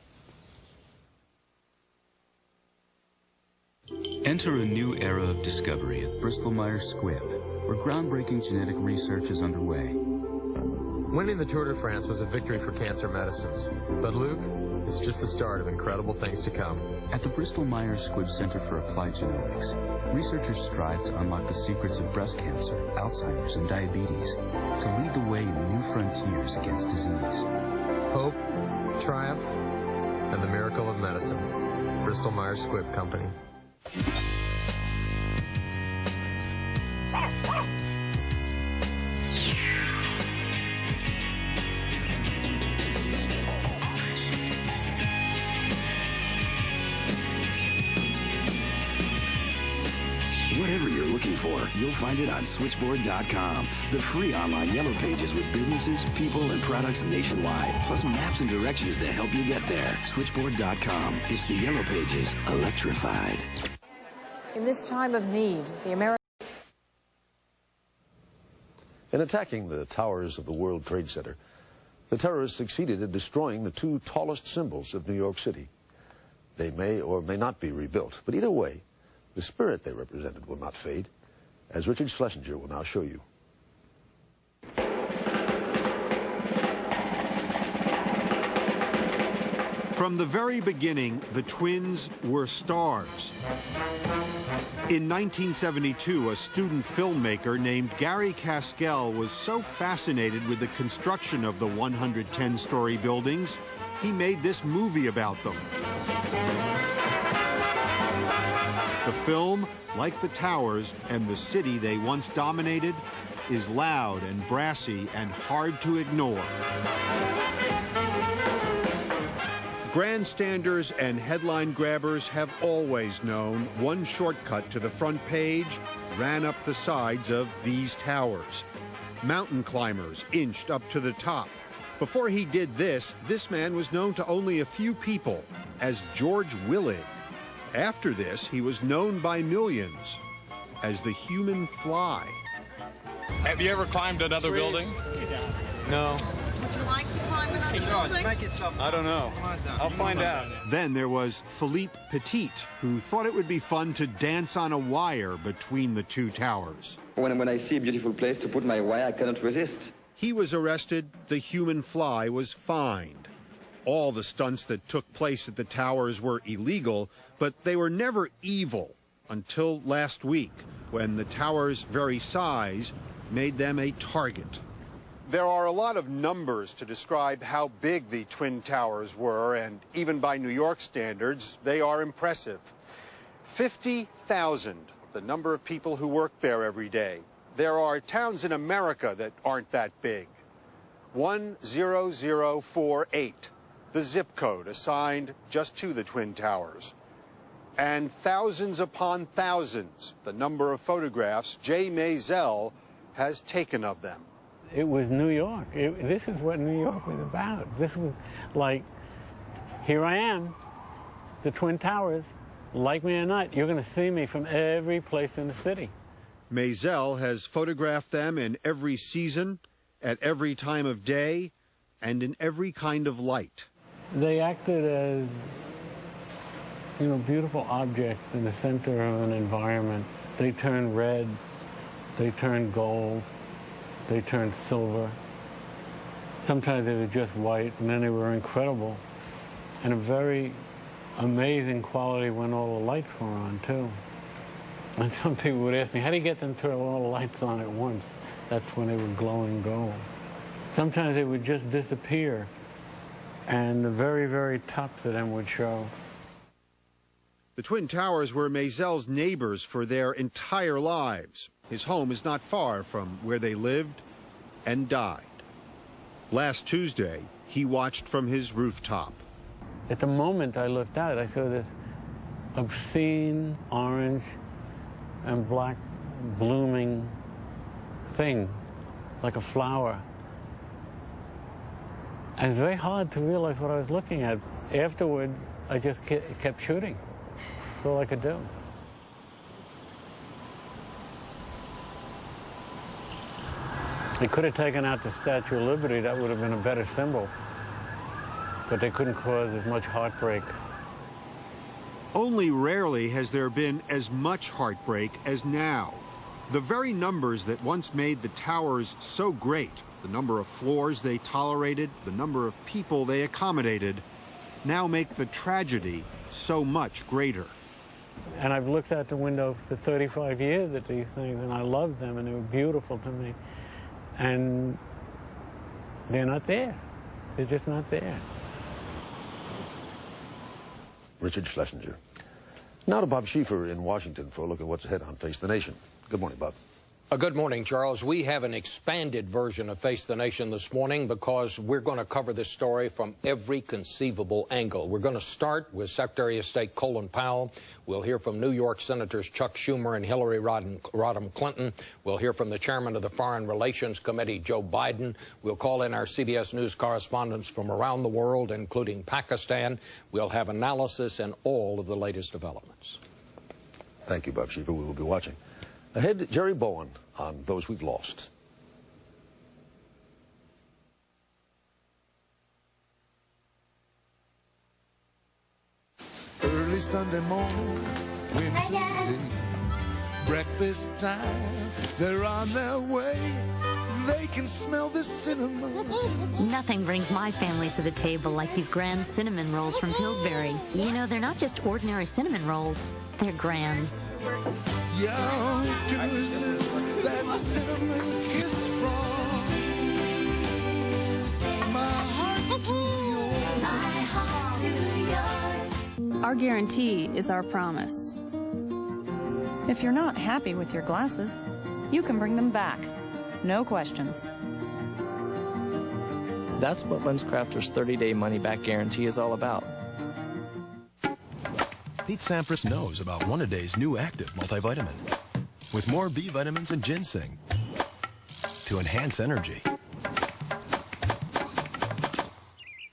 Enter a new era of discovery at Bristol-Myers Squibb, where groundbreaking genetic research is underway. Winning the Tour de France was a victory for cancer medicines. But Luke, it's just the start of incredible things to come. At the Bristol-Myers Squibb Center for Applied Genomics, researchers strive to unlock the secrets of breast cancer, Alzheimer's, and diabetes to lead the way in new frontiers against disease. Hope, triumph, and the miracle of medicine. Bristol-Myers Squibb Company. Whatever whatever you're looking for, you'll find it on Switchboard.com, the free online yellow pages with businesses, people, and products nationwide, plus maps and directions to help you get there. Switchboard.com. It's the yellow pages electrified. In this time of need, the American... In attacking the towers of the World Trade Center, the terrorists succeeded in destroying the two tallest symbols of New York City. They may or may not be rebuilt, but either way, the spirit they represented will not fade, as Richard Schlesinger will now show you. From the very beginning, the twins were stars. In 1972, a student filmmaker named Gary Kaskell was so fascinated with the construction of the 110-story buildings, he made this movie about them. The film, like the towers and the city they once dominated, is loud and brassy and hard to ignore. Grandstanders and headline grabbers have always known one shortcut to the front page ran up the sides of these towers. Mountain climbers inched up to the top. Before he did this man was known to only a few people as George Willig. After this, he was known by millions as the human fly. Have you ever climbed another building? No. Would you like to climb another building? Make yourself. I don't know. I'll find out. Then there was Philippe Petit, who thought it would be fun to dance on a wire between the two towers. When I see a beautiful place to put my wire, I cannot resist. He was arrested. The human fly was fined. All the stunts that took place at the towers were illegal, but they were never evil until last week, when the tower's very size made them a target. There are a lot of numbers to describe how big the Twin Towers were, and even by New York standards, they are impressive. 50,000, the number of people who work there every day. There are towns in America that aren't that big. 10048, the zip code assigned just to the Twin Towers. And thousands upon thousands, the number of photographs Jay Maisel has taken of them. It was New York. This is what New York was about. This was like, here I am, the Twin Towers, like me or not, you're going to see me from every place in the city. Maisel has photographed them in every season, at every time of day, and in every kind of light. They acted as, beautiful objects in the center of an environment. They turned red, they turned gold, they turned silver. Sometimes they were just white, and then they were incredible. And a very amazing quality when all the lights were on, too. And some people would ask me, how do you get them to turn all the lights on at once? That's when they were glowing gold. Sometimes they would just disappear, and the very, very tops of them would show. The Twin Towers were Maisel's neighbors for their entire lives. His home is not far from where they lived and died. Last Tuesday, he watched from his rooftop. At the moment I looked out, I saw this obscene orange and black blooming thing, like a flower. And it's very hard to realize what I was looking at. Afterwards, I just kept shooting. That's all I could do. They could have taken out the Statue of Liberty. That would have been a better symbol. But they couldn't cause as much heartbreak. Only rarely has there been as much heartbreak as now. The very numbers that once made the towers so great, the number of floors they tolerated, the number of people they accommodated, now make the tragedy so much greater. And I've looked out the window for 35 years at these things, and I loved them, and they were beautiful to me. And they're not there. They're just not there. Richard Schlesinger. Now to Bob Schieffer in Washington for a look at what's ahead on Face the Nation. Good morning, Bob. Good morning, Charles. We have an expanded version of Face the Nation this morning because we're going to cover this story from every conceivable angle. We're going to start with Secretary of State Colin Powell. We'll hear from New York Senators Chuck Schumer and Hillary Rodham Clinton. We'll hear from the chairman of the Foreign Relations Committee, Joe Biden. We'll call in our CBS News correspondents from around the world, including Pakistan. We'll have analysis and all of the latest developments. Thank you, Bob Shiva. We will be watching. Ahead, Jerry Bowen on those we've lost. Early Sunday morning, winter day, breakfast time, they're on their way. They can smell the cinnamon. Nothing brings my family to the table like these grand cinnamon rolls from Pillsbury. You know, they're not just ordinary cinnamon rolls, they're grands. Yeah, you can resist that cinnamon kiss from my heart to yours. My heart to yours. Our guarantee is our promise. If you're not happy with your glasses, you can bring them back. No questions. That's what LensCrafters' 30-day money-back guarantee is all about. Pete Sampras knows about One-A-Day's new active multivitamin with more B vitamins and ginseng to enhance energy.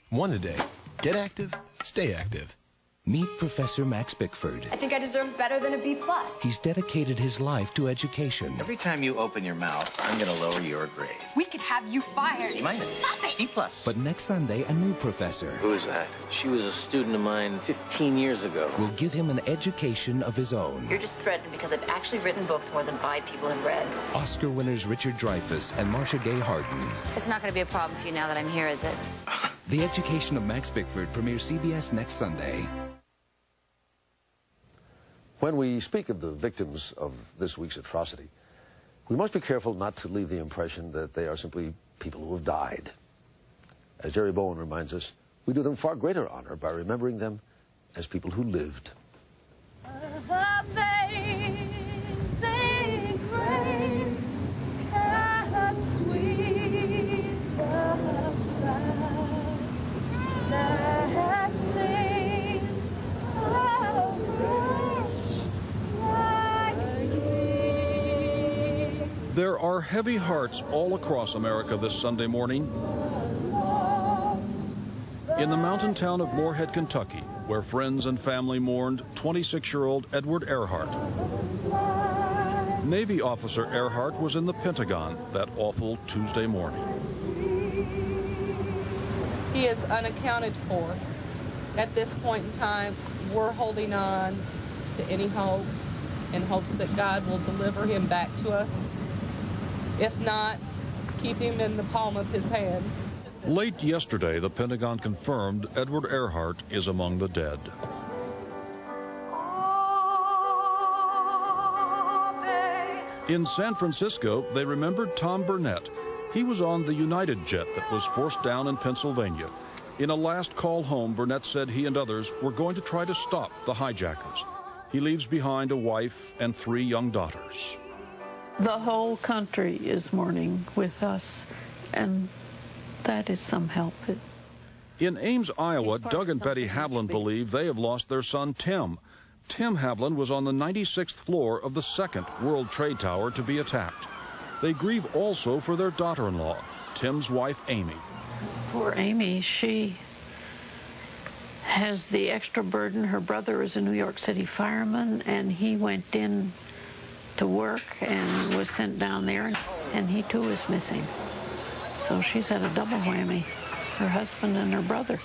One-A-Day. Get active, stay active. Meet Professor Max Bickford. I think I deserve better than a B+. He's dedicated his life to education. Every time you open your mouth, I'm going to lower your grade. We could have you fired. C-. Stop it. B+. But next Sunday, a new professor. Who is that? She was a student of mine 15 years ago. Will give him an education of his own. You're just threatened because I've actually written books more than 5 people have read. Oscar winners Richard Dreyfuss and Marcia Gay Harden. It's not going to be a problem for you now that I'm here, is it? The Education of Max Bickford premieres CBS next Sunday. When we speak of the victims of this week's atrocity, we must be careful not to leave the impression that they are simply people who have died. As Jerry Bowen reminds us, we do them far greater honor by remembering them as people who lived. Amazing grace, how sweet the sound that saved a wretch like me. There are heavy hearts all across America this Sunday morning. In the mountain town of Moorhead, Kentucky, where friends and family mourned 26-year-old Edward Earhart. Navy officer Earhart was in the Pentagon that awful Tuesday morning. He is unaccounted for. At this point in time, we're holding on to any hope in hopes that God will deliver him back to us. If not, keep him in the palm of his hand. Late yesterday, the Pentagon confirmed Edward Earhart is among the dead. In San Francisco, they remembered Tom Burnett. He was on the United jet that was forced down in Pennsylvania. In a last call home, Burnett said he and others were going to try to stop the hijackers. He leaves behind a wife and 3 young daughters. The whole country is mourning with us, and that is some help. In Ames, Iowa, Doug and Betty Havlin believe they have lost their son, Tim. Tim Havlin was on the 96th floor of the 2nd World Trade Tower to be attacked. They grieve also for their daughter-in-law, Tim's wife, Amy. Poor Amy, she has the extra burden. Her brother is a New York City fireman, and he went in to work and was sent down there, and he too is missing. So she's had a double whammy, her husband and her brother.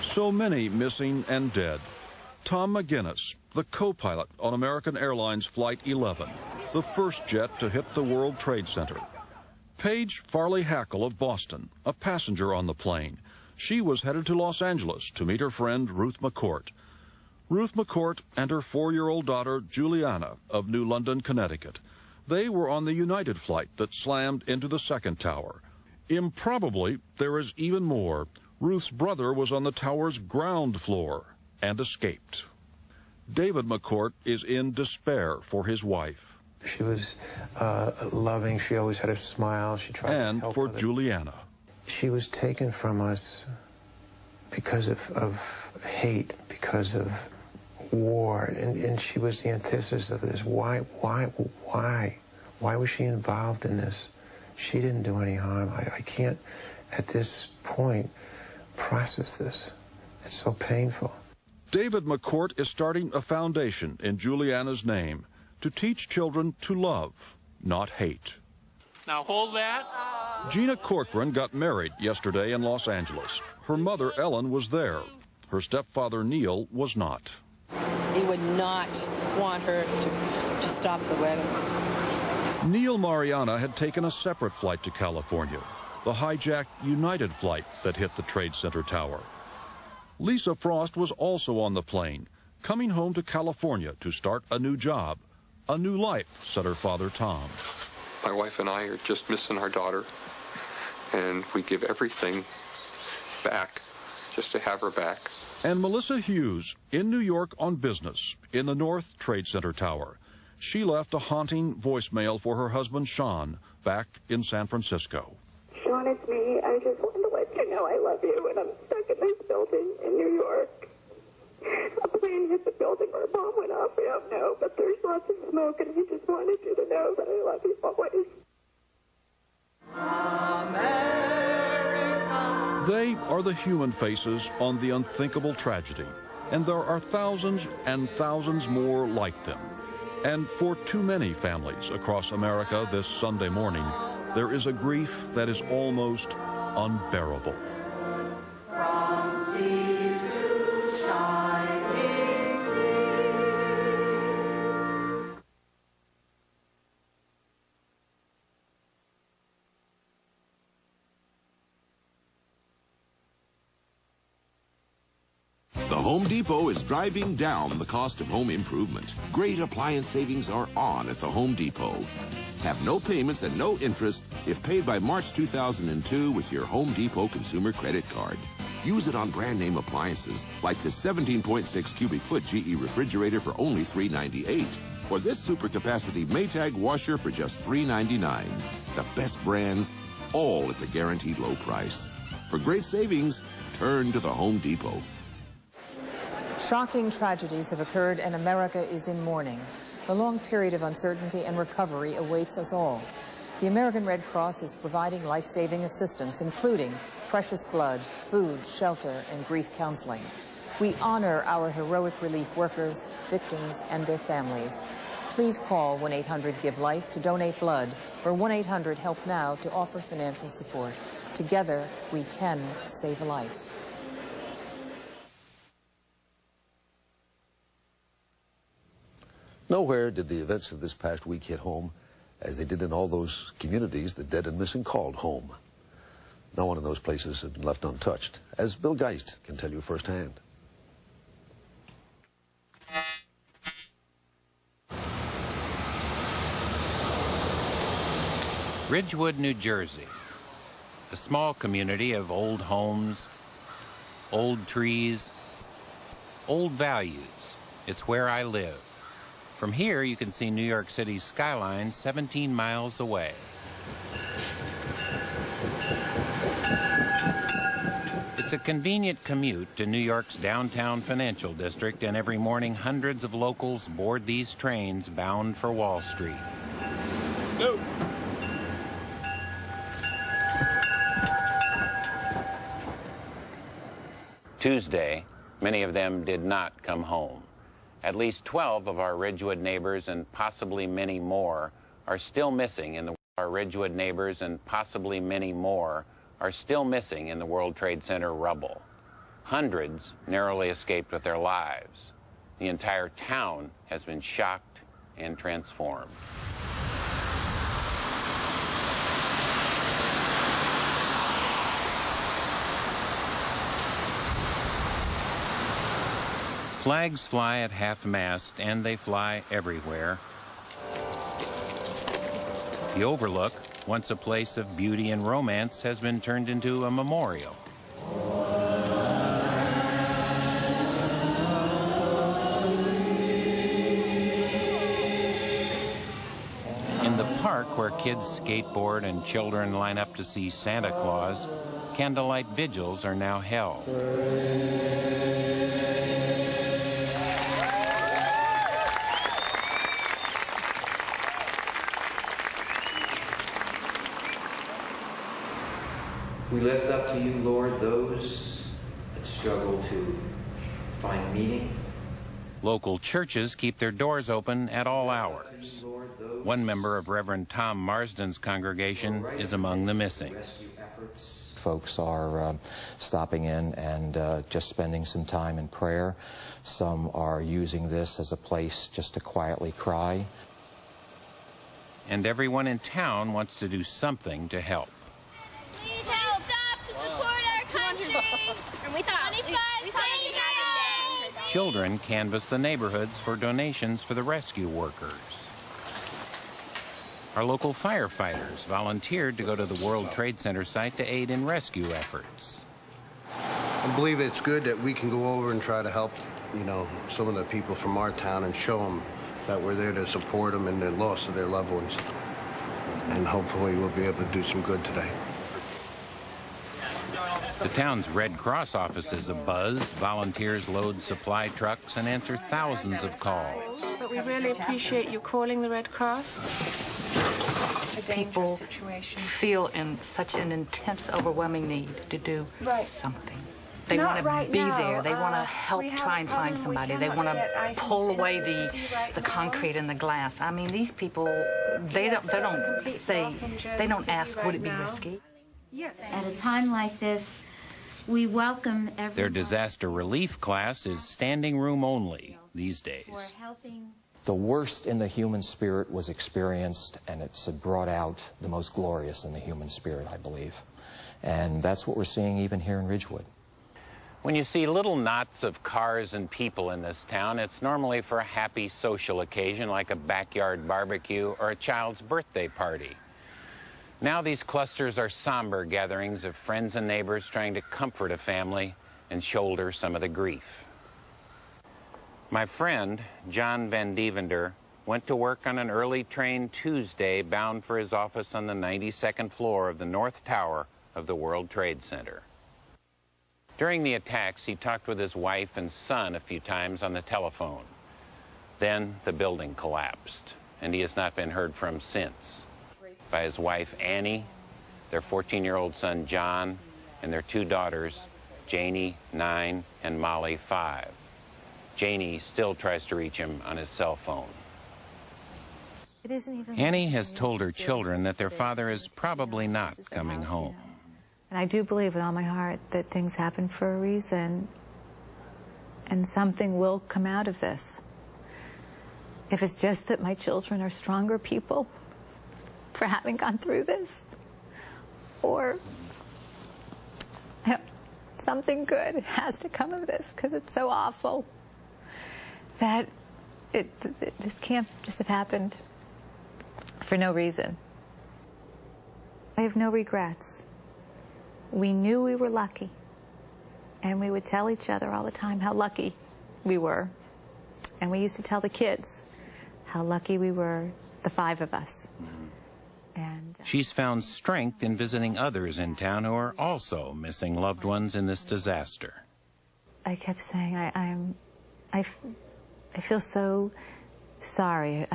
So many missing and dead. Tom McGinnis, the co-pilot on American Airlines Flight 11, the first jet to hit the World Trade Center. Paige Farley Hackle of Boston, a passenger on the plane. She was headed to Los Angeles to meet her friend Ruth McCourt. Ruth McCourt and her 4-year-old daughter Juliana of New London, Connecticut. They were on the United flight that slammed into the 2nd tower. Improbably, there is even more. Ruth's brother was on the tower's ground floor and escaped. David McCourt is in despair for his wife. She was loving. She always had a smile. She tried to help for others. Juliana. She was taken from us because of hate, because of war, and she was the antithesis of this. Why was she involved in this? She didn't do any harm. I can't, at this point, process this. It's so painful. David McCourt is starting a foundation in Juliana's name to teach children to love, not hate. Now hold that. Gina Corcoran got married yesterday in Los Angeles. Her mother, Ellen, was there. Her stepfather, Neil, was not. He would not want her to stop the wedding. Neil Mariana had taken a separate flight to California, the hijacked United flight that hit the Trade Center tower. Lisa Frost was also on the plane, coming home to California to start a new job, a new life, said her father, Tom. My wife and I are just missing our daughter, and we give everything back just to have her back. And Melissa Hughes, in New York on business, in the North Trade Center tower. She left a haunting voicemail for her husband, Sean, back in San Francisco. Sean, it's me. I just wanted to let you know I love you, and I'm stuck in this building in New York. A plane hit the building or a bomb went off, we don't know, but there's lots of smoke, and we just wanted you to know that I love you always. America. They are the human faces on the unthinkable tragedy, and there are thousands and thousands more like them. And for too many families across America this Sunday morning, there is a grief that is almost unbearable. From sea to shining sea. The Home Depot is driving down the cost of home improvement. Great appliance savings are on at the Home Depot. Have no payments and no interest if paid by March 2002 with your Home Depot consumer credit card. Use it on brand name appliances like this 17.6 cubic foot GE refrigerator for only $398, or this super capacity Maytag washer for just $399. The best brands, all at the guaranteed low price. For great savings, turn to the Home Depot. Shocking tragedies have occurred and America is in mourning. A long period of uncertainty and recovery awaits us all. The American Red Cross is providing life-saving assistance, including precious blood, food, shelter, and grief counseling. We honor our heroic relief workers, victims, and their families. Please call 1-800-GIVE-LIFE to donate blood, or 1-800-HELP-NOW to offer financial support. Together, we can save a life. Nowhere did the events of this past week hit home as they did in all those communities the dead and missing called home. No one in those places had been left untouched, as Bill Geist can tell you firsthand. Ridgewood, New Jersey, a small community of old homes, old trees, old values. It's where I live. From here, you can see New York City's skyline 17 miles away. It's a convenient commute to New York's downtown financial district, and every morning hundreds of locals board these trains bound for Wall Street. Go. Tuesday, many of them did not come home. At least 12 of our Ridgewood neighbors and possibly many more are still missing in the World Trade Center rubble. Hundreds narrowly escaped with their lives. The entire town has been shocked and transformed. Flags fly at half-mast, and they fly everywhere. The Overlook, once a place of beauty and romance, has been turned into a memorial. park where kids skateboard and children line up to see Santa Claus, candlelight vigils are now held. We lift up to you, Lord, those that struggle to find meaning. Local churches keep their doors open at all hours. One member of Reverend Tom Marsden's congregation is among the missing. Folks are stopping in and just spending some time in prayer. Some are using this as a place just to quietly cry. And everyone in town wants to do something to help. Please help. Stop to support our country. And we thought 25 Children canvass the neighborhoods for donations for the rescue workers. Our local firefighters volunteered to go to the World Trade Center site to aid in rescue efforts. I believe it's good that we can go over and try to help, some of the people from our town and show them that we're there to support them in the loss of their loved ones. And hopefully we'll be able to do some good today. The town's Red Cross office is abuzz. Volunteers load supply trucks and answer thousands of calls. But we really appreciate you calling the Red Cross. People feel in such an intense, overwhelming need to do something. They want to be there. They want to help try and find somebody. They want to pull away the concrete and the glass. I mean, these people, they don't ask, would it be risky? Yes. At a time like this, we welcome everyone. Their disaster relief class is standing room only these days. The worst in the human spirit was experienced, and it's brought out the most glorious in the human spirit, I believe. And that's what we're seeing even here in Ridgewood. When you see little knots of cars and people in this town, it's normally for a happy social occasion like a backyard barbecue or a child's birthday party. Now these clusters are somber gatherings of friends and neighbors trying to comfort a family and shoulder some of the grief. My friend, John Van Devender, went to work on an early train Tuesday bound for his office on the 92nd floor of the North Tower of the World Trade Center. During the attacks, he talked with his wife and son a few times on the telephone. Then the building collapsed, and he has not been heard from since. By his wife, Annie, their 14-year-old son, John, and their two daughters, Janie, 9, and Molly, 5. Janie still tries to reach him on his cell phone. Annie has told her children that their father is probably not coming home. And I do believe with all my heart that things happen for a reason, and something will come out of this. If it's just that my children are stronger people for having gone through this, or something good has to come of this, because it's so awful that this can't just have happened for no reason. I have no regrets. We knew we were lucky, and we would tell each other all the time how lucky we were. And we used to tell the kids how lucky we were, the 5 of us. And she's found strength in visiting others in town who are also missing loved ones in this disaster. I kept saying, I feel so sorry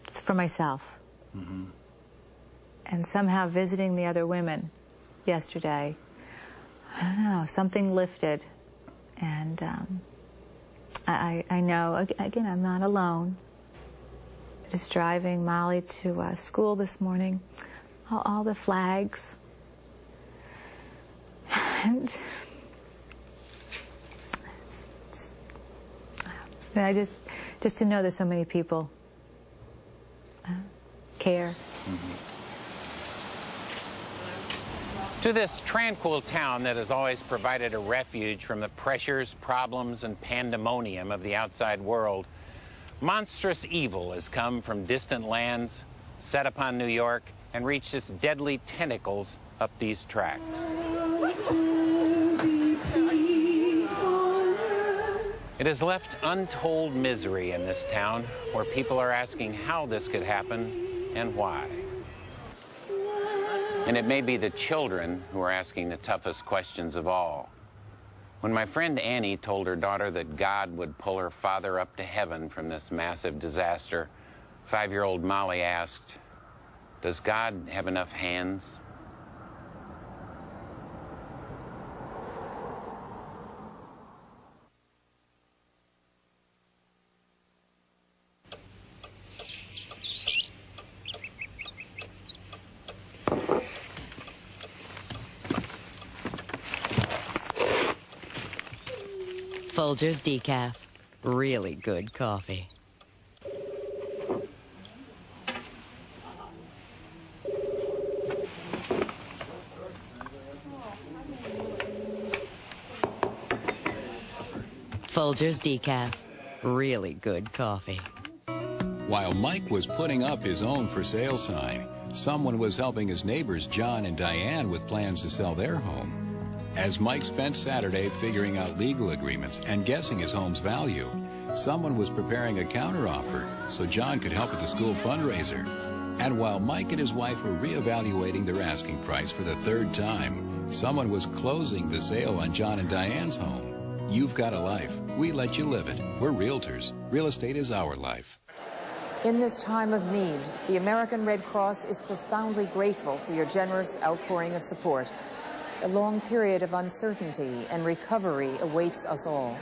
for myself. Mm-hmm. And somehow visiting the other women yesterday, I don't know, something lifted. And I know, again, I'm not alone. Just driving Molly to school this morning, all the flags. And I just to know that so many people care. Mm-hmm. To this tranquil town that has always provided a refuge from the pressures, problems, and pandemonium of the outside world, monstrous evil has come from distant lands, set upon New York, and reached its deadly tentacles up these tracks. It has left untold misery in this town, where people are asking how this could happen and why. And it may be the children who are asking the toughest questions of all. When my friend Annie told her daughter that God would pull her father up to heaven from this massive disaster, 5-year-old Molly asked, "Does God have enough hands?" Folgers Decaf. Really good coffee. Folgers Decaf. Really good coffee. While Mike was putting up his own for sale sign, someone was helping his neighbors John and Diane with plans to sell their home. As Mike spent Saturday figuring out legal agreements and guessing his home's value, someone was preparing a counteroffer so John could help with the school fundraiser. And while Mike and his wife were reevaluating their asking price for the 3rd time, someone was closing the sale on John and Diane's home. You've got a life. We let you live it. We're realtors. Real estate is our life. In this time of need, the American Red Cross is profoundly grateful for your generous outpouring of support. A long period of uncertainty and recovery awaits us all.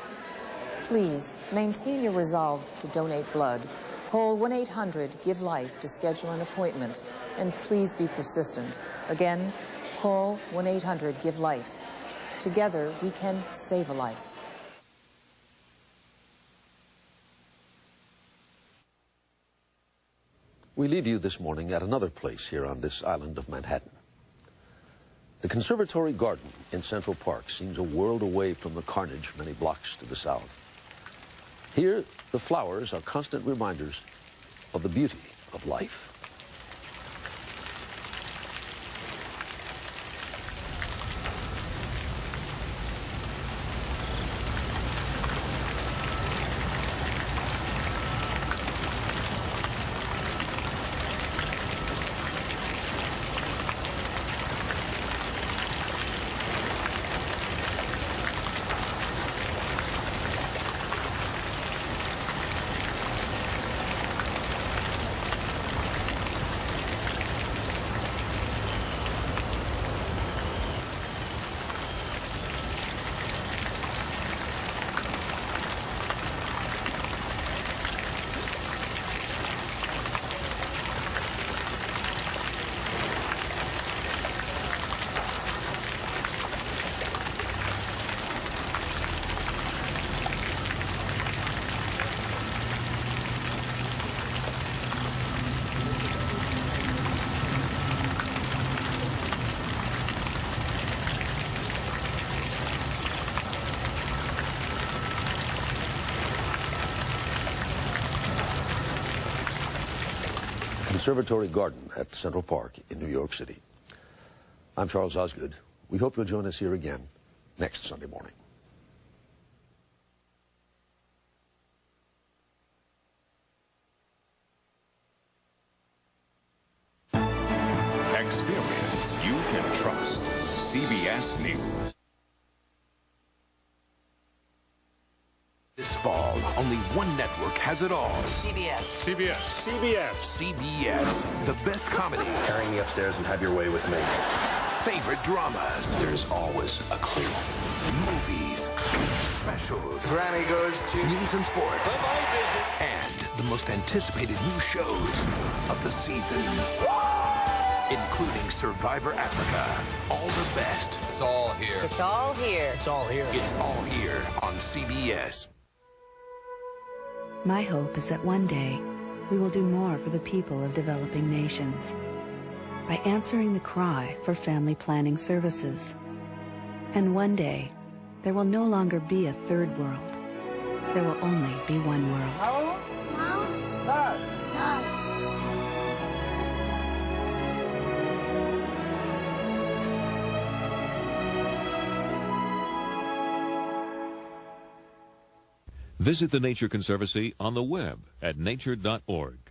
Please maintain your resolve to donate blood. Call 1-800-GIVE-LIFE to schedule an appointment, and please be persistent. Again, call 1-800-GIVE-LIFE. Together, we can save a life. We leave you this morning at another place here on this island of Manhattan. The Conservatory Garden in Central Park seems a world away from the carnage many blocks to the south. Here, the flowers are constant reminders of the beauty of life. Conservatory Garden at Central Park in New York City. I'm Charles Osgood. We hope you'll join us here again next Sunday morning. Experience you can trust. CBS News. This fall, only one network has it all. CBS. CBS. CBS. CBS. The best comedies. Carry me upstairs and have your way with me. Favorite dramas. There's always a clue. Movies. Specials. Grammy goes to news and sports. And the most anticipated new shows of the season. Including Survivor Africa. All the best. It's all here. It's all here. It's all here. It's all here on CBS. My hope is that one day we will do more for the people of developing nations by answering the cry for family planning services. And one day there will no longer be a third world. There will only be one world. Visit the Nature Conservancy on the web at nature.org.